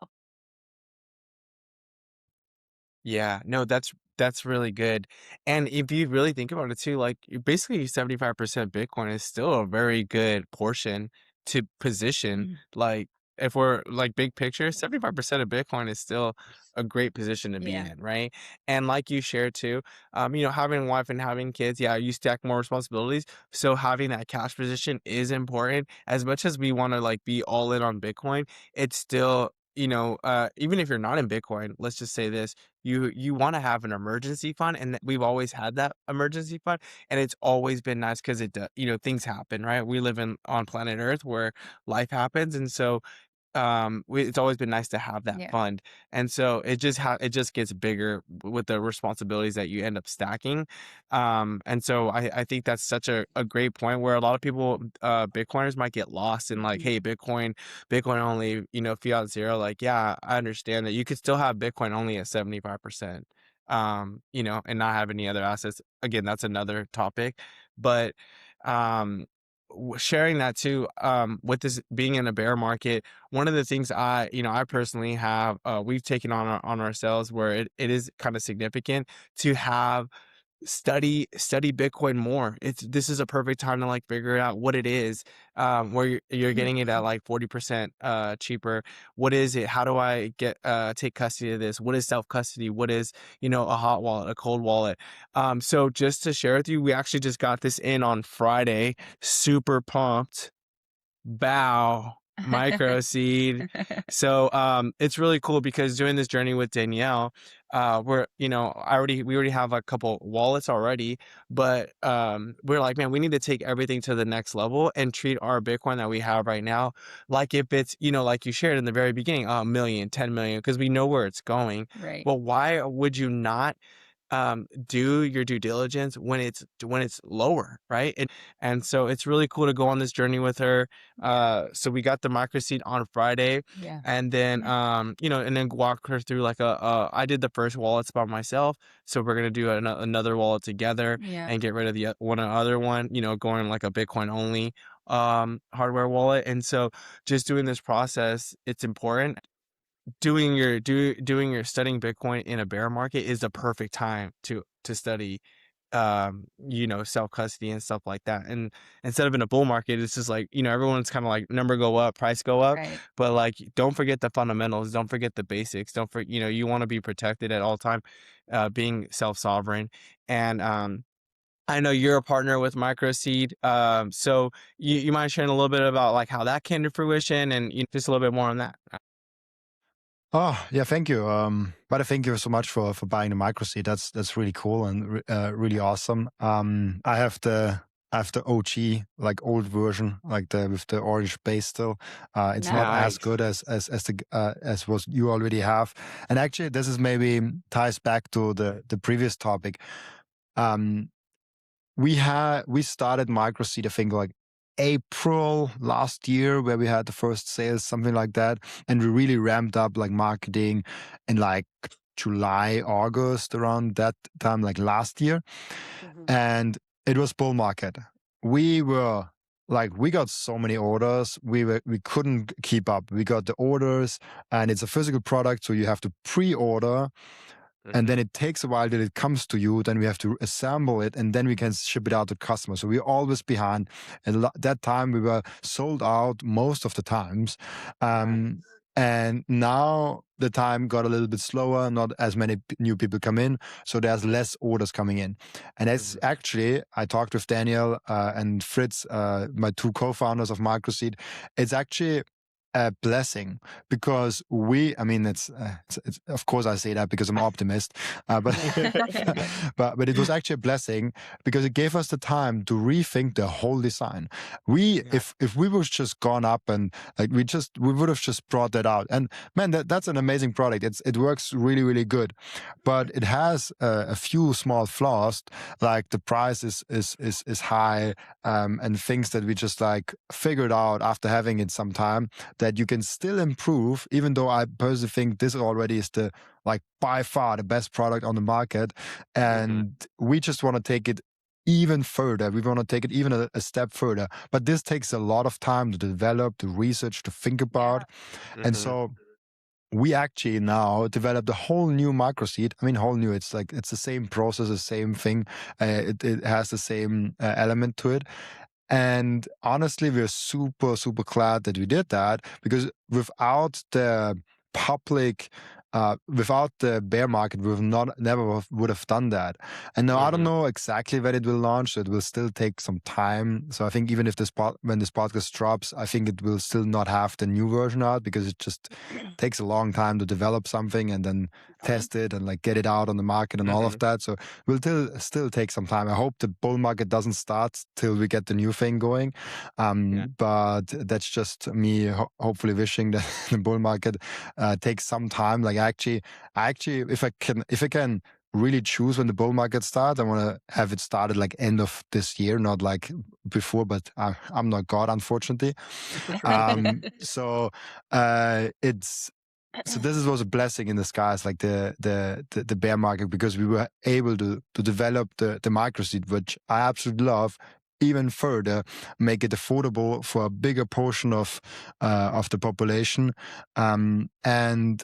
Yeah, no, that's That's really good. And if you really think about it too, like basically 75% Bitcoin is still a very good portion to position. Mhm. Like if we're like big picture, 75% of Bitcoin is still a great position to be Yeah. in, right? And like you shared too, having a wife and having kids, yeah, you stack more responsibilities. So having that cash position is important. As much as we want to like be all in on Bitcoin, it's still, even if you're not in Bitcoin, let's just say this, you want to have an emergency fund, and we've always had that emergency fund, and it's always been nice because things happen, right? We live on planet Earth where life happens, and so it's always been nice to have that Yeah. fund. And so it just gets bigger with the responsibilities that you end up stacking. And so I think that's such a great point where a lot of people, Bitcoiners, might get lost in like, Mhm. hey, Bitcoin only, fiat zero. Like, yeah, I understand that you could still have Bitcoin only at 75%, and not have any other assets. Again, that's another topic. But sharing that too, with this being in a bear market, one of the things I personally have, we've taken on ourselves where it is kind of significant to have study Bitcoin more. This is a perfect time to like figure out what it is, where you're getting it at like 40% cheaper. What is it? How do I take custody of this? What is self custody? What is, a hot wallet, a cold wallet? So just to share with you, we actually just got this in on Friday. Super pumped. Bow, MicroSeed. So it's really cool because doing this journey with Danielle, we already have a couple wallets already, but we're like, man, we need to take everything to the next level and treat our Bitcoin that we have right now like if it's, like you shared in the very beginning, a million, 10 million, because we know where it's going. Right. Well, why would you not do your due diligence when it's lower, right? And so it's really cool to go on this journey with her. So we got the microseed on Friday, Yeah. and then and then walk her through like I did the first wallets by myself, so we're gonna do another wallet together Yeah. and get rid of the other one, going like a Bitcoin only hardware wallet. And so just doing this process, it's important. Doing your studying Bitcoin in a bear market is the perfect time to study self custody and stuff like that. And instead of in a bull market, it's just like, everyone's kind of like number go up, price go up, Right. but like don't forget the fundamentals, don't forget the basics, don't for you want to be protected at all time, being self sovereign. And I know you're a partner with MicroSeed, so you mind sharing a little bit about like how that came to fruition and just a little bit more on that. Oh, yeah, thank you. But thank you so much for buying the microseed. That's really cool and really awesome. I have the OG, like old version, like the with the orange base still. It's not as Nice. good as what you already have. And actually, this is maybe ties back to the previous topic. Um, we started MicroSeed, I think, like April last year, where we had the first sales, something like that, and we really ramped up like marketing in like July, August, around that time, like last year, and it was bull market. We were like, we got so many orders, we couldn't keep up. We got the orders, and it's a physical product, so you have to pre-order, and then it takes a while till it comes to you. Then we have to assemble it, and then we can ship it out to customers. So we're always behind. And that time we were sold out most of the times. And now the time got a little bit slower. Not as many new people come in, so there's less orders coming in. And it's actually, I talked with Daniel and Fritz, my two co-founders of MicroSeed. It's actually a blessing because it's of course I say that because I'm an optimist, but but it was actually a blessing because it gave us the time to rethink the whole design. If we would just gone up and like we would have just brought that out, and man, that's an amazing product. It works really, really good, but it has a few small flaws, like the price is high, and things that we just like figured out after having it some time that you can still improve, even though I personally think this already is the like by far the best product on the market. And we just want to take it even further. We want to take it even a step further. But this takes a lot of time to develop, to research, to think about. And so we actually now developed a whole new MicroSeed. I mean, whole new. It's the same process, the same thing. It has the same element to it. And honestly, we're super, super glad that we did that, because without the public, without the bear market, never would have done that. And now I don't know exactly when it will launch. So it will still take some time. So I think even if when this podcast drops, I think it will still not have the new version out, because it just takes a long time to develop something and then test it and like get it out on the market and all of that. So will still take some time. I hope the bull market doesn't start till we get the new thing going. But that's just me hopefully wishing that the bull market takes some time. Like actually, if I can really choose when the bull market starts, I want to have it started like end of this year, not like before, but I'm not God, unfortunately. So this was a blessing in disguise, like the bear market, because we were able to develop the MicroSeed, which I absolutely love, even further, make it affordable for a bigger portion of the population, and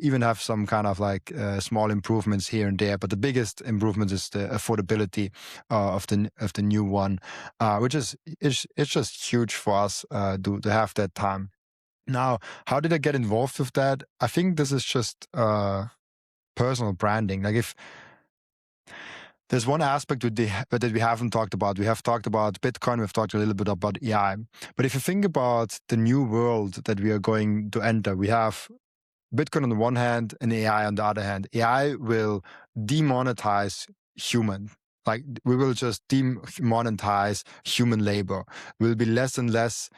even have some kind of like small improvements here and there. But the biggest improvement is the affordability of the new one, which is it's just huge for us to have that time. Now, how did I get involved with that? I think this is just personal branding. Like, if there's one aspect that we haven't talked about. We have talked about Bitcoin. We've talked a little bit about AI. But if you think about the new world that we are going to enter, we have Bitcoin on the one hand and AI on the other hand. AI will demonetize human. Like, we will just demonetize human labor. Will be less and less,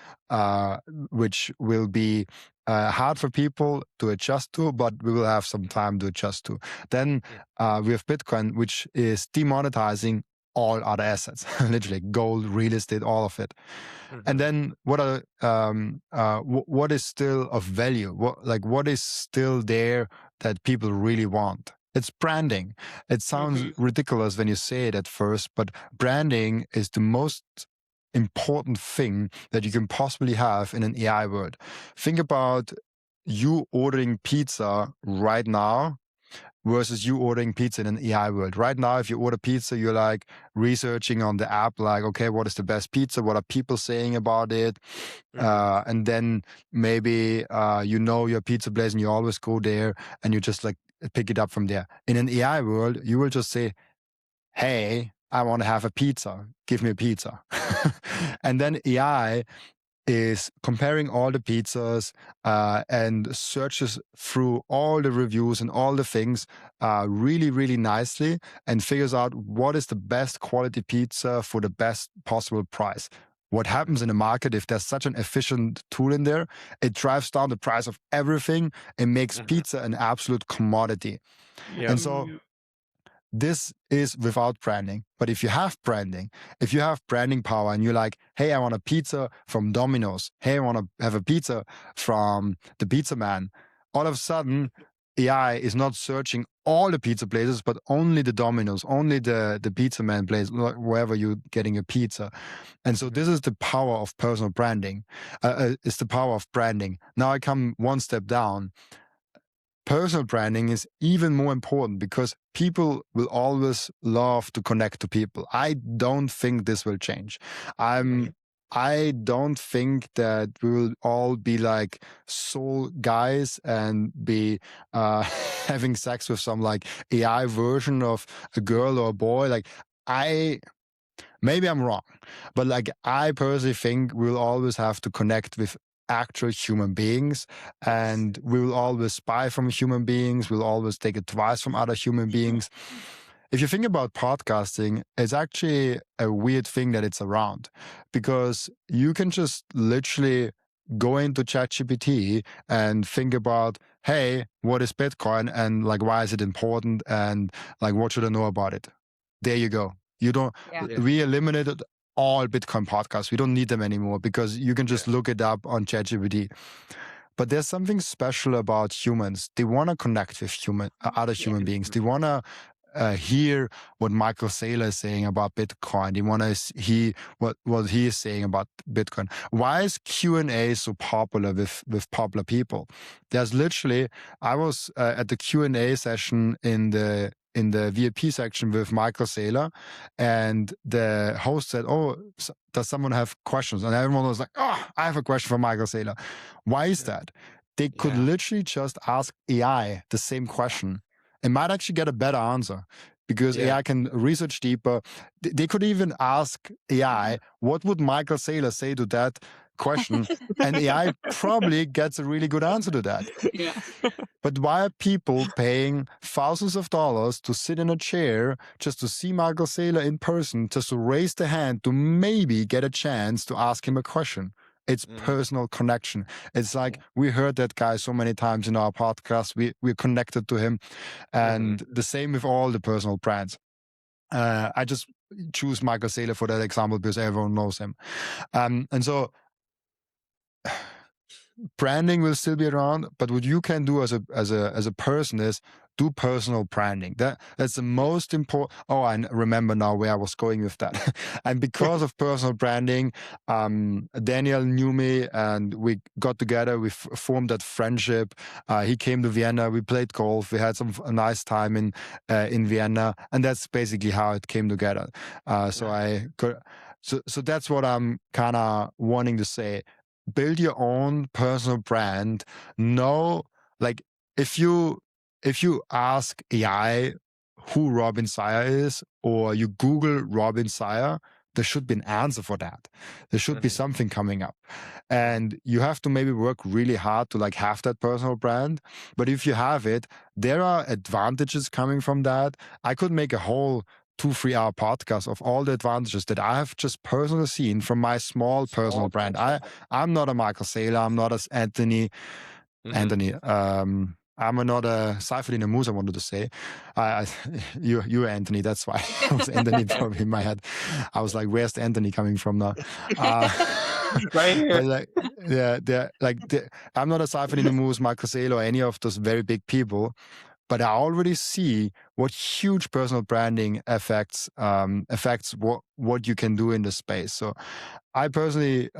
which will be hard for people to adjust to, but we will have some time to adjust to. Then we have Bitcoin, which is demonetizing all other assets, literally gold, real estate, all of it. And then what is still of value? What is still there that people really want? It's branding. It sounds ridiculous when you say it at first, but branding is the most important thing that you can possibly have in an AI world. Think about you ordering pizza right now versus you ordering pizza in an AI world. Right now, if you order pizza, you're like researching on the app, like, okay, what is the best pizza? What are people saying about it? And then maybe your pizza place and you always go there and you just like pick it up from there. In an AI world, you will just say, hey, I want to have a pizza. Give me a pizza. And then AI is comparing all the pizzas and searches through all the reviews and all the things really, really nicely, and figures out what is the best quality pizza for the best possible price. What happens in the market, if there's such an efficient tool in there, it drives down the price of everything and makes pizza an absolute commodity. And so this is without branding. But if you have branding, if you have branding power and you're like, hey, I want a pizza from Domino's. Hey, I want to have a pizza from the Pizza Man. All of a sudden, AI is not searching all the pizza places, but only the Domino's, only the Pizza Man place, wherever you're getting a pizza. And so this is the power of personal branding. It's the power of branding. Now I come one step down. Personal branding is even more important because people will always love to connect to people. I don't think this will change. I don't think that we will all be like soul guys and be having sex with some like AI version of a girl or a boy. Like, maybe I'm wrong, but like, I personally think we'll always have to connect with actual human beings, and we will always buy from human beings. We'll always take advice from other human beings. If you think about podcasting, it's actually a weird thing that it's around, because you can just literally go into ChatGPT and think about, hey, what is Bitcoin and like, why is it important, and like, what should I know about it? There you go. We eliminated all Bitcoin podcasts. We don't need them anymore because you can just look it up on ChatGPT. But there's something special about humans. They want to connect with other human beings. They want to hear what Michael Saylor is saying about Bitcoin. They want to hear what he is saying about Bitcoin. Why is Q&A so popular with popular people? There's literally, I was at the Q&A session in the VIP section with Michael Saylor, and the host said, "Oh, does someone have questions?" And everyone was like, "Oh, I have a question for Michael Saylor." Why is that? They could literally just ask AI the same question and might actually get a better answer, because AI can research deeper. They could even ask AI, what would Michael Saylor say to that question? And AI probably gets a really good answer to that. Yeah. But why are people paying thousands of dollars to sit in a chair just to see Michael Saylor in person, just to raise the hand to maybe get a chance to ask him a question? It's personal connection. It's like we heard that guy so many times in our podcast. We're connected to him. And the same with all the personal brands. I just choose Michael Saylor for that example because everyone knows him. And so branding will still be around, but what you can do as a person is do personal branding. That's the most important. Oh, I remember now where I was going with that. And because of personal branding, Daniel knew me and we got together. We formed that friendship. He came to Vienna. We played golf. We had a nice time in Vienna, and that's basically how it came together. So that's what I'm kind of wanting to say. Build your own personal brand. Know, like, if you ask AI who Robin Seyr is, or you Google Robin Seyr, there should be an answer for that. There should be something coming up. And you have to maybe work really hard to like have that personal brand. But if you have it, there are advantages coming from that. I could make a whole 2-3 hour podcast of all the advantages that I have just personally seen from my small personal brand. I'm not a Michael Saylor. I'm not a Anthony. I'm not a Seyfried Moose, I wanted to say. You Anthony, that's why I was Anthony probably in my head. I was like, where's the Anthony coming from now? Right here. But I'm not a Seyfried Moose, Michael Saylor, or any of those very big people. But I already see what huge personal branding affects what you can do in the space. So I personally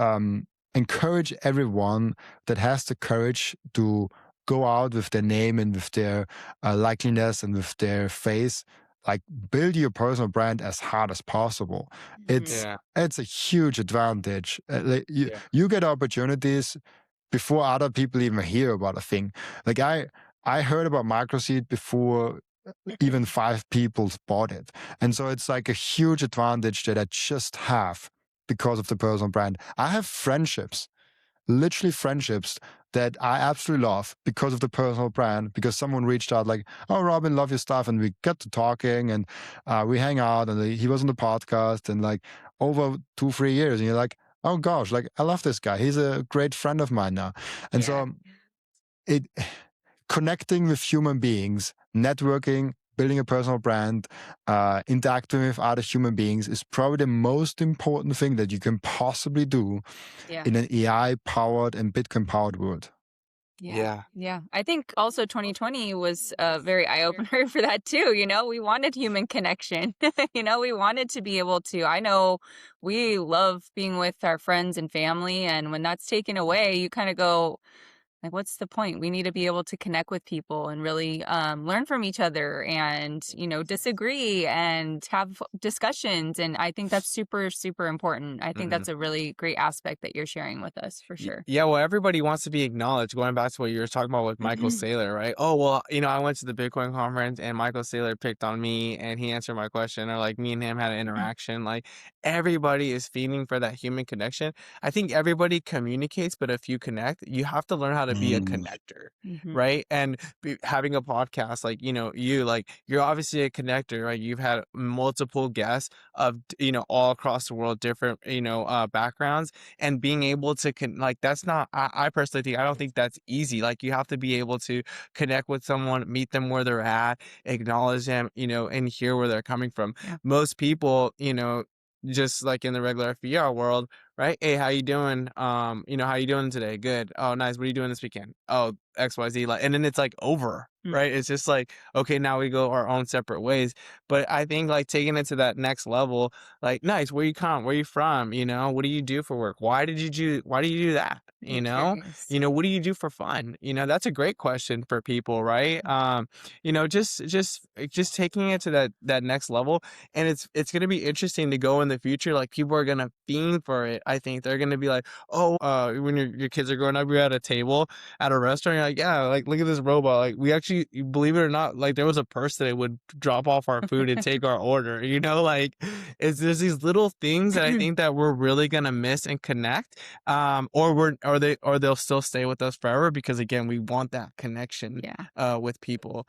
encourage everyone that has the courage to go out with their name and with their likeliness and with their face, like build your personal brand as hard as possible. It's a huge advantage. You get opportunities before other people even hear about a thing. Like I heard about MicroSeed before even 5 people bought it. And so it's like a huge advantage that I just have because of the personal brand. I have friendships, literally friendships that I absolutely love because of the personal brand, because someone reached out like, "Oh, Robin, love your stuff." And we got to talking and we hang out, and he was on the podcast, and like over 2-3 years, and you're like, "Oh gosh, like I love this guy. He's a great friend of mine now." And so connecting with human beings, networking, building a personal brand, interacting with other human beings is probably the most important thing that you can possibly do in an AI-powered and Bitcoin-powered world. Yeah. I think also 2020 was a very eye-opener for that too. We wanted human connection. We wanted to be able to, I know we love being with our friends and family, and when that's taken away, you kind of go, like, what's the point? We need to be able to connect with people and really learn from each other and, disagree and have discussions. And I think that's super, super important. I think that's a really great aspect that you're sharing with us for sure. Yeah, well, everybody wants to be acknowledged. Going back to what you were talking about with Michael Saylor, right? Oh, well, I went to the Bitcoin conference and Michael Saylor picked on me and he answered my question, or like me and him had an interaction. Like everybody is feeding for that human connection. I think everybody communicates, but if you connect, you have to learn how to be a connector, right? And having a podcast, like, you're obviously a connector, right? You've had multiple guests of, all across the world, different, backgrounds, and being able to that's not, I personally think, I don't think that's easy. Like you have to be able to connect with someone, meet them where they're at, acknowledge them, and hear where they're coming from. Most people, just like in the regular FBR world, right? Hey, how you doing? How you doing today? Good. Oh, nice. What are you doing this weekend? Oh, XYZ. Like, and then it's like over, Mm. right? It's just like, okay, now we go our own separate ways. But I think like taking it to that next level, like, nice, where you come, where you from, what do you do for work? Why do you do that? I'm curious. What do you do for fun? That's a great question for people, right? Just taking it to that next level. And it's going to be interesting to go in the future. Like, people are going to fiend for it. I think they're going to be like, oh, when your kids are growing up, you're at a table at a restaurant, you're like, yeah, like, look at this robot. Like, we actually, believe it or not, like, there was a person that would drop off our food and take our order, like, there's these little things that I think that we're really going to miss and connect. Or they'll still stay with us forever, because again, we want that connection with people.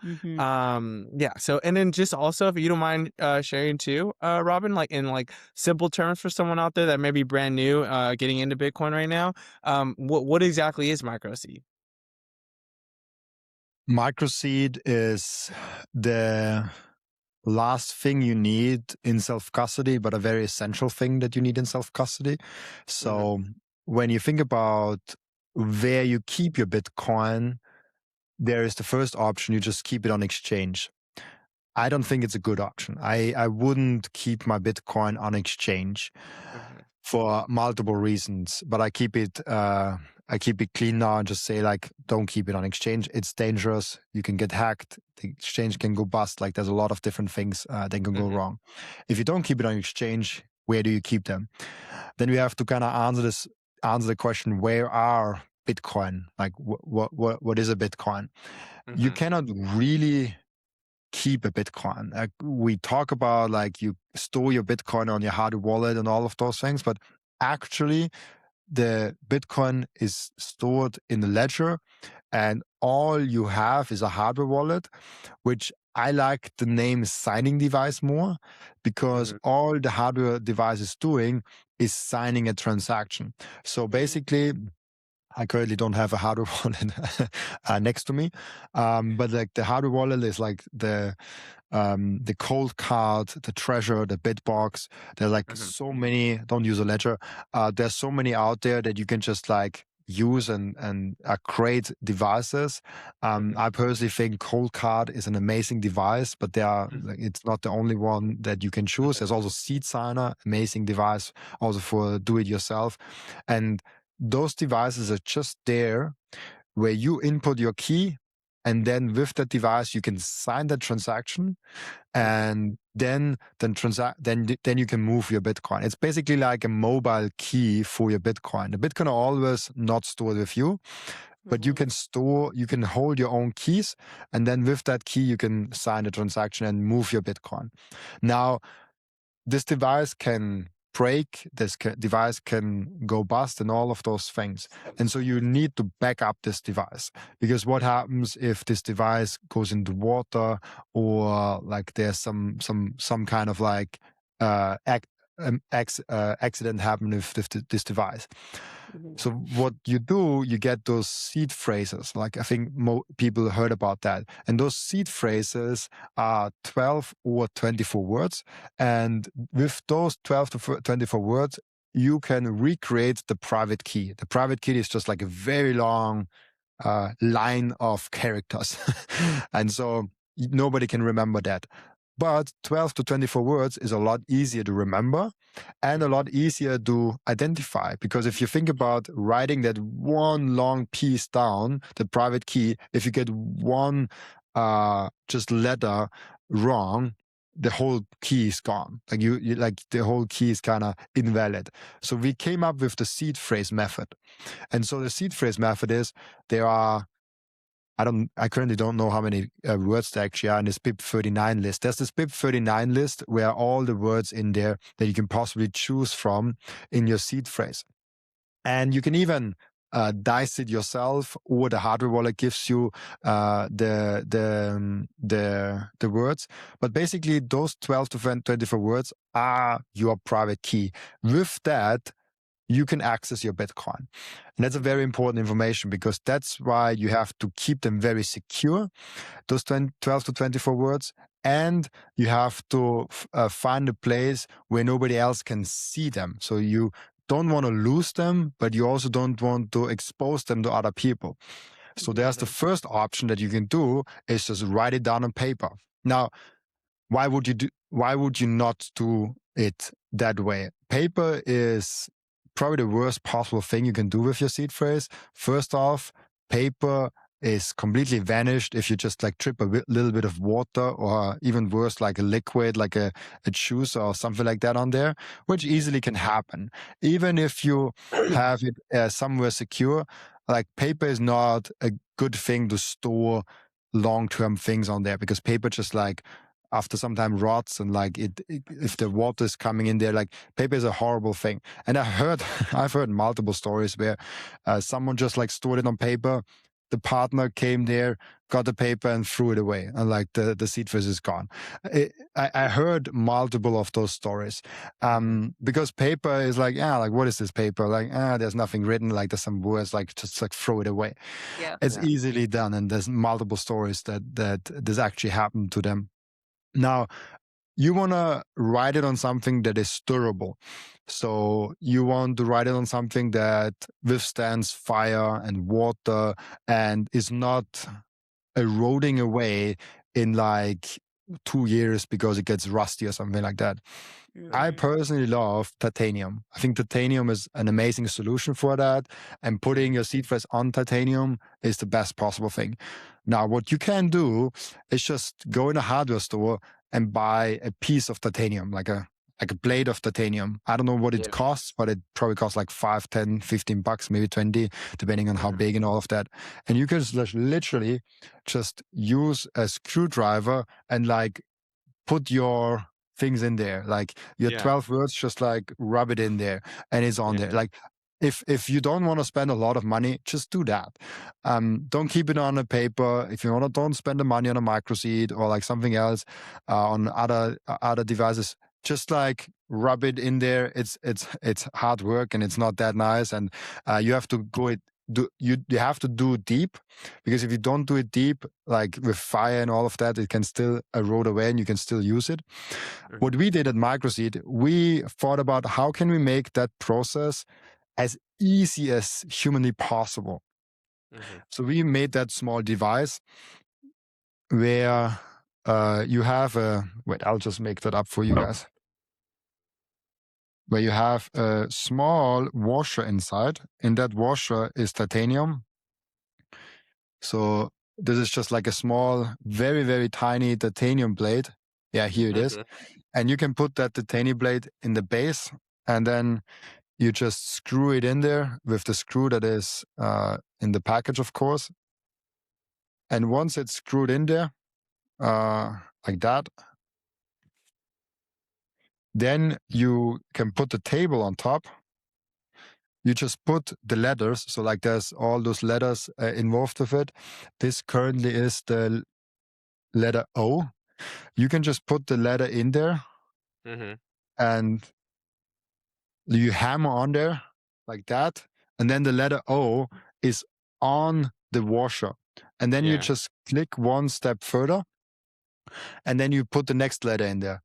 So, and then just also, if you don't mind sharing too, Robin, like, in like simple terms for someone out there that may be brand new, getting into Bitcoin right now, what exactly is MicroSeed? MicroSeed is the last thing you need in self-custody, but a very essential thing that you need in self-custody. So when you think about where you keep your Bitcoin, there is the first option, you just keep it on exchange. I don't think it's a good option. I wouldn't keep my Bitcoin on exchange for multiple reasons, but I keep it clean now and just say, like, don't keep it on exchange. It's dangerous. You can get hacked. The exchange can go bust. Like, there's a lot of different things that can go wrong. If you don't keep it on exchange, where do you keep them? Then we have to kind of answer the question, where are Bitcoin? Like, what is a Bitcoin? You cannot really keep a Bitcoin. Like, we talk about, like, you store your Bitcoin on your hardware wallet and all of those things, but actually the Bitcoin is stored in the ledger, and all you have is a hardware wallet, which I like the name signing device more, because all the hardware device is doing is signing a transaction. So basically, I currently don't have a hardware wallet next to me, but like the hardware wallet is like the cold card, the treasure, the bitbox. There's like so many. Don't use a ledger. There's so many out there that you can just like use and create devices. I personally think cold card is an amazing device, but it's not the only one that you can choose. There's also Seed Signer, amazing device also for do it yourself, and those devices are just there where you input your key, and then with that device you can sign the transaction, and then you can move your Bitcoin. It's basically like a mobile key for your Bitcoin. The Bitcoin are always not stored with you, but you can hold your own keys, and then with that key you can sign the transaction and move your Bitcoin. Now, this device can break, device can go bust, and all of those things. And so you need to back up this device, because what happens if this device goes into water, or like there's some kind of like accident happen with this device. So what you do, you get those seed phrases. Like, I think people heard about that. And those seed phrases are 12 or 24 words. And with those 12 to 24 words, you can recreate the private key. The private key is just like a very long line of characters. And so nobody can remember that. But 12 to 24 words is a lot easier to remember and a lot easier to identify. Because if you think about writing that one long piece down, the private key, if you get one just letter wrong, the whole key is gone. Like you like the whole key is kind of invalid. So we came up with the seed phrase method. And so the seed phrase method is, there are, I currently don't know how many words there actually are in this BIP39 list. There's this BIP39 list where all the words in there that you can possibly choose from in your seed phrase. And you can even dice it yourself, or the hardware wallet gives you the words. But basically, those 12 to 24 words are your private key. With that, you can access your Bitcoin. And that's a very important information, because that's why you have to keep them very secure, those 12 to 24 words. And you have to find a place where nobody else can see them. So you don't want to lose them, but you also don't want to expose them to other people. So there's the first option that you can do is just write it down on paper. Now, why would you not do it that way? Paper is probably the worst possible thing you can do with your seed phrase. First off, paper is completely vanished if you just like trip a little bit of water, or even worse, like a liquid, like a juice or something like that on there, which easily can happen. Even if you have it somewhere secure, like paper is not a good thing to store long-term things on there, because paper just like after some time rots, and like if the water is coming in there, like paper is a horrible thing. And I've heard multiple stories where someone just like stored it on paper. The partner came there, got the paper and threw it away, and like the seed phrase is gone. I heard multiple of those stories, because paper is like, like what is this paper? Like, there's nothing written. Like there's some words. Like just like throw it away. Yeah, it's easily done, and there's multiple stories that this actually happened to them. Now, you want to write it on something that is durable. So you want to write it on something that withstands fire and water and is not eroding away in like 2 years because it gets rusty or something like that. I personally love titanium. I think titanium is an amazing solution for that. And putting your seed phrase on titanium is the best possible thing. Now, what you can do is just go in a hardware store and buy a piece of titanium, like a blade of titanium. I don't know what it costs, but it probably costs like $5, $10, $15, maybe 20, depending on how big and all of that. And you can just literally just use a screwdriver and like put your things in there, like your 12 words, just like rub it in there and it's on there. Like if you don't want to spend a lot of money, just do that. Don't keep it on a paper. If you want to, don't spend the money on a MicroSeed or like something else on other devices. Just like rub it in there. It's hard work and it's not that nice, and you have to you have to do it deep, because if you don't do it deep, like with fire and all of that, it can still erode away and you can still use it. What we did at MicroSeed, we thought about how can we make that process as easy as humanly possible. So we made that small device where you have wait, I'll just make that up for you guys. Where you have a small washer inside. In that washer is titanium. So this is just like a small, very, very tiny titanium blade. Yeah, here it is. And you can put that titanium blade in the base, and then you just screw it in there with the screw that is in the package, of course. And once it's screwed in there, like that, then you can put the table on top. You just put the letters. So like there's all those letters involved with it. This currently is the letter O. You can just put the letter in there and you hammer on there like that. And then the letter O is on the washer. And then you just click one step further. And then you put the next letter in there.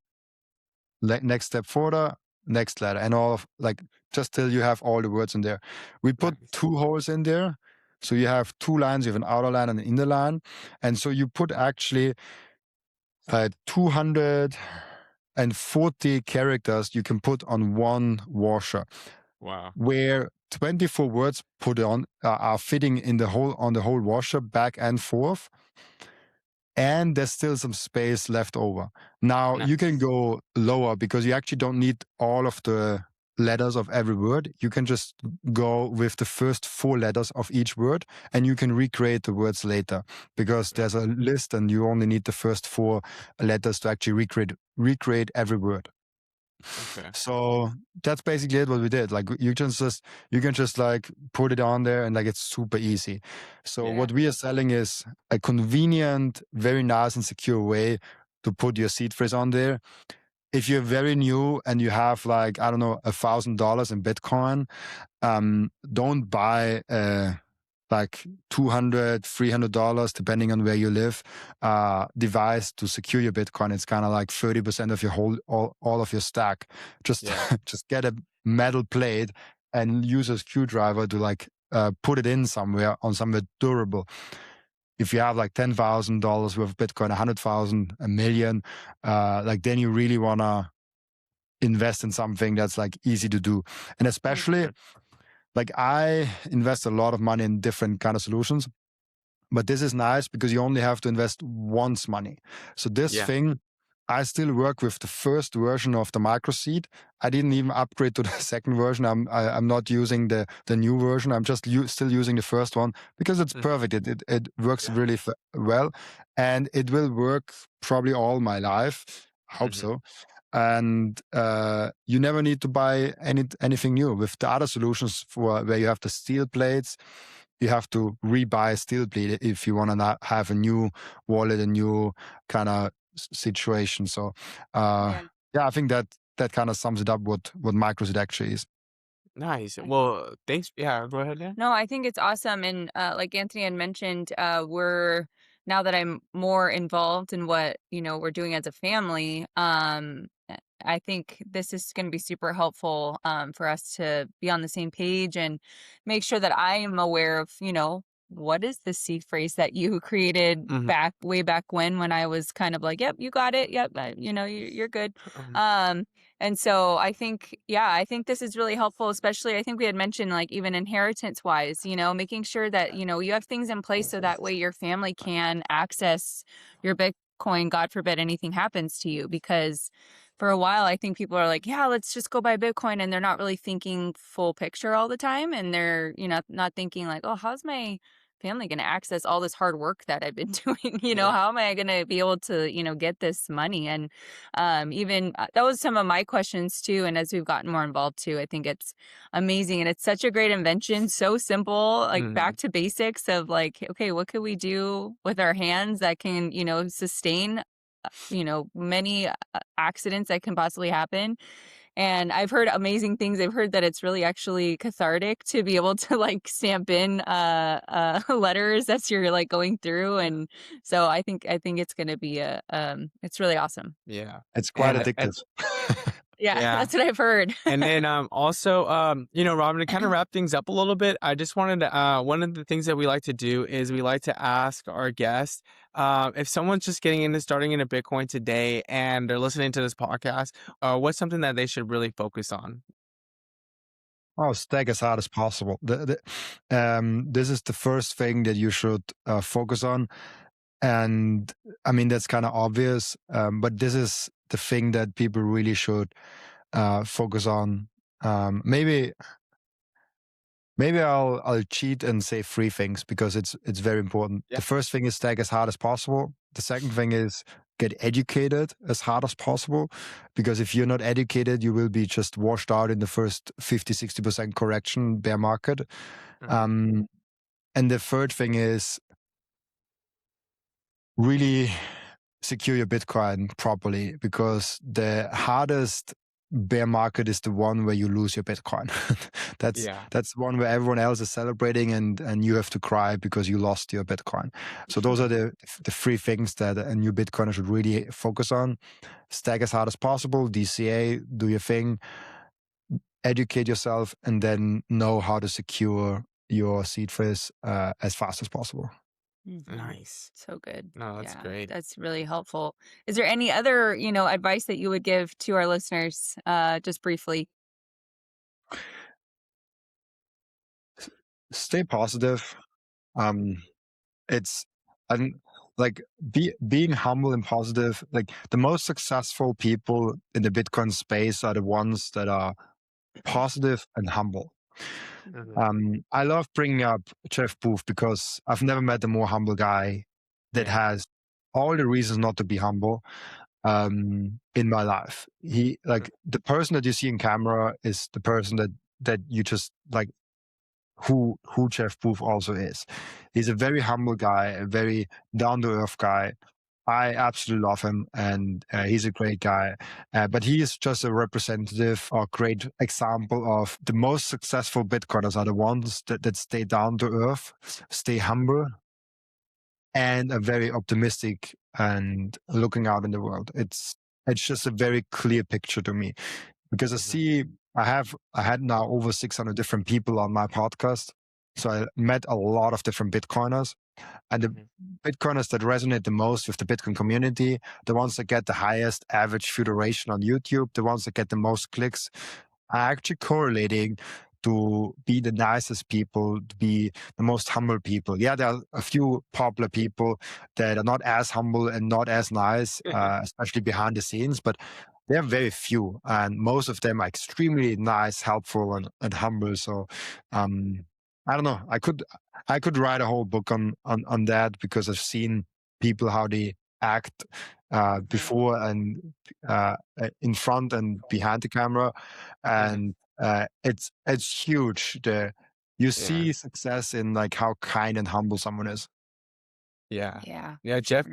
Next step further, next letter, and all of like just till you have all the words in there. We put 2 holes in there. So you have 2 lines, you have an outer line and an inner line. And so you put actually 240 characters you can put on one washer. Wow. Where 24 words put on are fitting in on the whole washer back and forth. And there's still some space left over. Now you can go lower because you actually don't need all of the letters of every word. You can just go with the first 4 letters of each word, and you can recreate the words later because there's a list and you only need the first 4 letters to actually recreate every word. Okay. So that's basically it. What we did, like you can just like put it on there, and like it's super easy. So what we are selling is a convenient, very nice and secure way to put your seed phrase on there. If you're very new and you have like, I don't know, $1,000 in Bitcoin, don't buy like $200, $300, depending on where you live, device to secure your Bitcoin. It's kind of like 30% of your all of your stack. Just get a metal plate and use a screwdriver to like put it in somewhere on somewhere durable. If you have like $10,000 worth of Bitcoin, 100,000, a million, like then you really want to invest in something that's like easy to do. And especially like I invest a lot of money in different kind of solutions, but this is nice because you only have to invest once money. So this thing, I still work with the first version of the MicroSeed. I didn't even upgrade to the second version. I'm not using the new version. I'm just still using the first one because it's perfect. It works really well, and it will work probably all my life. I hope so. And you never need to buy anything new. With the other solutions where you have the steel plates, you have to rebuy steel plate if you want to have a new wallet, a new kind of situation. So yeah, I think that kind of sums it up what MicroSeed actually is. Nice. Well, thanks. Yeah, go ahead, Dan. No, I think it's awesome. And like Anthony had mentioned, now that I'm more involved in what, we're doing as a family, I think this is going to be super helpful for us to be on the same page and make sure that I am aware of, what is the seed phrase that you created way back when I was kind of like, yep, you got it. Yep. You're good. And so I think this is really helpful, especially I think we had mentioned like even inheritance wise, making sure that, you have things in place so that way your family can access your Bitcoin, God forbid anything happens to you. Because for a while, I think people are like, yeah, let's just go buy Bitcoin. And they're not really thinking full picture all the time. And they're, not thinking like, oh, how's my family going to access all this hard work that I've been doing? How am I going to be able to, get this money? And even that was some of my questions too. And as we've gotten more involved too, I think it's amazing. And it's such a great invention. So simple, like back to basics of like, okay, what could we do with our hands that can, sustain many accidents that can possibly happen. And I've heard amazing things. I've heard that it's really actually cathartic to be able to like stamp in letters as you're like going through. And so I think it's going to be it's really awesome. Yeah. It's quite And addictive. Yeah, Yeah. that's what I've heard. And then also, Robin, to kind of wrap things up a little bit, I just wanted to, one of the things that we like to do is we like to ask our guests, if someone's just getting into starting into Bitcoin today and they're listening to this podcast, what's something that they should really focus on? Oh, stack as hard as possible. This is the first thing that you should focus on. And I mean, that's kind of obvious, but this is the thing that people really should focus on. Maybe I'll cheat and say 3 things because it's very important. Yeah. The first thing is stack as hard as possible. The second thing is get educated as hard as possible, because if you're not educated, you will be just washed out in the first 50-60% correction bear market. And the third thing is really secure your Bitcoin properly, because the hardest bear market is the one where you lose your Bitcoin. That's one where everyone else is celebrating and you have to cry because you lost your Bitcoin. So those are the 3 things that a new Bitcoiner should really focus on. Stack as hard as possible, DCA, do your thing, educate yourself, and then know how to secure your seed phrase as fast as possible. Nice. So good. No, that's great. That's really helpful. Is there any other, advice that you would give to our listeners, just briefly? Stay positive. It's like being humble and positive. Like the most successful people in the Bitcoin space are the ones that are positive and humble. I love bringing up Jeff Booth because I've never met a more humble guy that has all the reasons not to be humble in my life. He like the person that you see in camera is the person that you just like who Jeff Booth also is. He's a very humble guy, a very down to earth guy. I absolutely love him, and he's a great guy. But he is just a representative or great example of the most successful Bitcoiners are the ones that stay down to earth, stay humble, and are very optimistic and looking out in the world. It's just a very clear picture to me, because I see I had now over 600 different people on my podcast. So I met a lot of different Bitcoiners, and the Bitcoiners that resonate the most with the Bitcoin community, the ones that get the highest average view duration on YouTube, the ones that get the most clicks, are actually correlating to be the nicest people, to be the most humble people. Yeah, there are a few popular people that are not as humble and not as nice, especially behind the scenes, but they're very few, and most of them are extremely nice, helpful, and humble. So, um, I don't know. I could write a whole book on that, because I've seen people how they act before and in front and behind the camera, and it's huge. You Yeah. see success in like how kind and humble someone is. Yeah. Yeah. Yeah, Jeff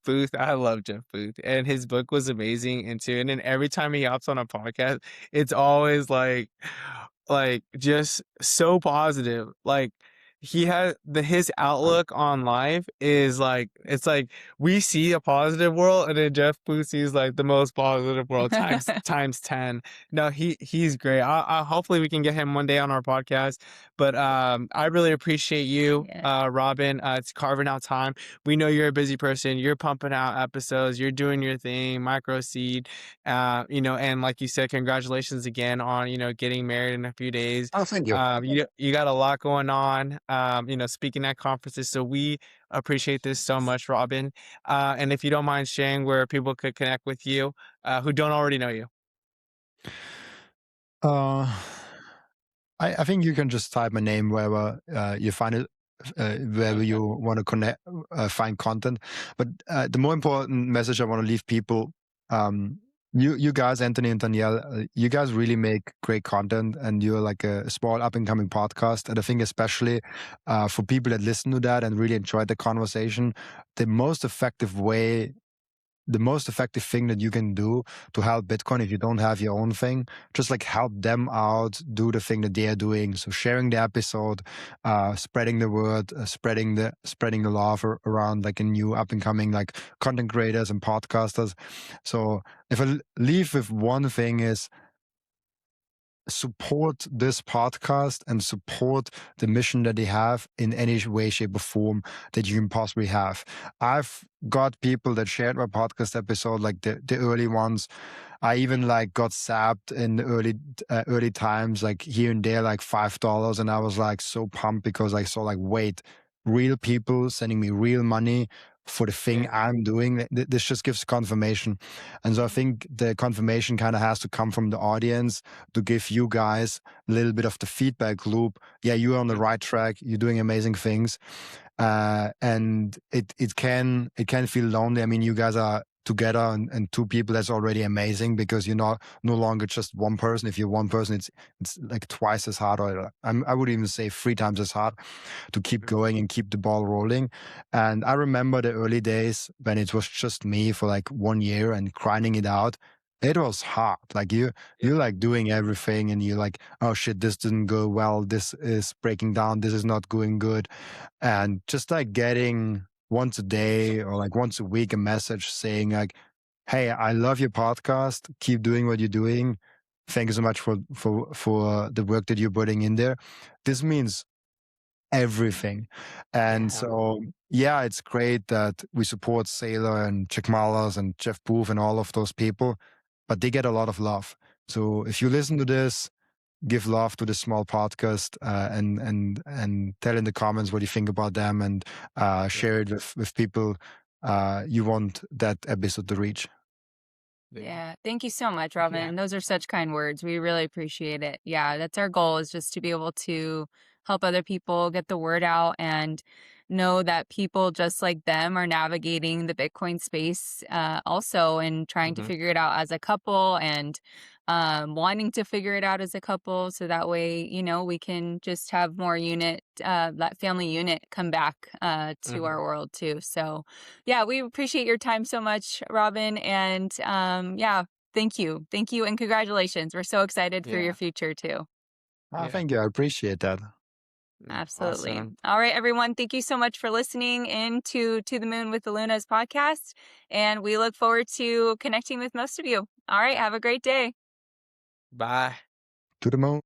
Booth, I love Jeff Booth, and his book was amazing, and too. And then every time he hops on a podcast, it's always like just so positive. Like he has his outlook on life is like, it's like we see a positive world, and then Jeff Booth sees like the most positive world times 10. No, he's great. I hopefully we can get him one day on our podcast. But I really appreciate you, Yeah. Robin. It's carving out time. We know you're a busy person. You're pumping out episodes. You're doing your thing, MicroSeed. And like you said, congratulations again on getting married in a few days. Oh, thank you. You got a lot going on. Speaking at conferences. So we appreciate this so much, Robin. And if you don't mind sharing where people could connect with you, who don't already know you. Uh, I think you can just type my name wherever you find it, wherever you want to connect, find content. But the more important message I want to leave people, you guys, Anthony and Danielle, you guys really make great content, and you're like a small up and coming podcast. And I think especially for people that listen to that and really enjoyed the conversation, the most effective thing that you can do to help Bitcoin, if you don't have your own thing, just like help them out, do the thing that they're doing. So sharing the episode, spreading the word, spreading the love around like a new up and coming like content creators and podcasters. So if I leave with one thing is, support this podcast and support the mission that they have in any way, shape, or form that you can possibly have. I've got people that shared my podcast episode, like the early ones. I even like got sapped in the early times, like here and there, like $5, and I was like so pumped because I saw like, wait, real people sending me real money for the thing I'm doing. This just gives confirmation. And so I think the confirmation kind of has to come from the audience to give you guys a little bit of the feedback loop. Yeah, you're on the right track. You're doing amazing things. And it can feel lonely. I mean, you guys are together and two people. That's already amazing, because you're no longer just one person. If you're one person, it's like twice as hard, or I would even say 3 times as hard to keep going and keep the ball rolling. And I remember the early days when it was just me for like 1 year and grinding it out. It was hard. Like you're like doing everything, and you're like, oh shit, this didn't go well. This is breaking down. This is not going good. And just like getting once a day or like once a week a message saying like, hey, I love your podcast. Keep doing what you're doing. Thank you so much for the work that you're putting in there. This means everything. And so, yeah, it's great that we support Saylor and Jack Mallers and Jeff Booth and all of those people, but they get a lot of love. So if you listen to this, give love to the small podcast, and tell in the comments what you think about them, and share it with people you want that episode to reach. Yeah. Thank you so much, Robin. Those are such kind words. We really appreciate it. Yeah, that's our goal, is just to be able to help other people get the word out, and know that people just like them are navigating the Bitcoin space also, and trying to figure it out as a couple, and wanting to figure it out as a couple. So that way, we can just have more that family unit come back to our world too. So yeah, we appreciate your time so much, Robin. And yeah, thank you. Thank you. And congratulations. We're so excited for your future too. Thank you. I appreciate that. Absolutely. Awesome. All right, everyone. Thank you so much for listening in to the Moon with the Lunas podcast. And we look forward to connecting with most of you. All right. Have a great day. Bye. To the moon.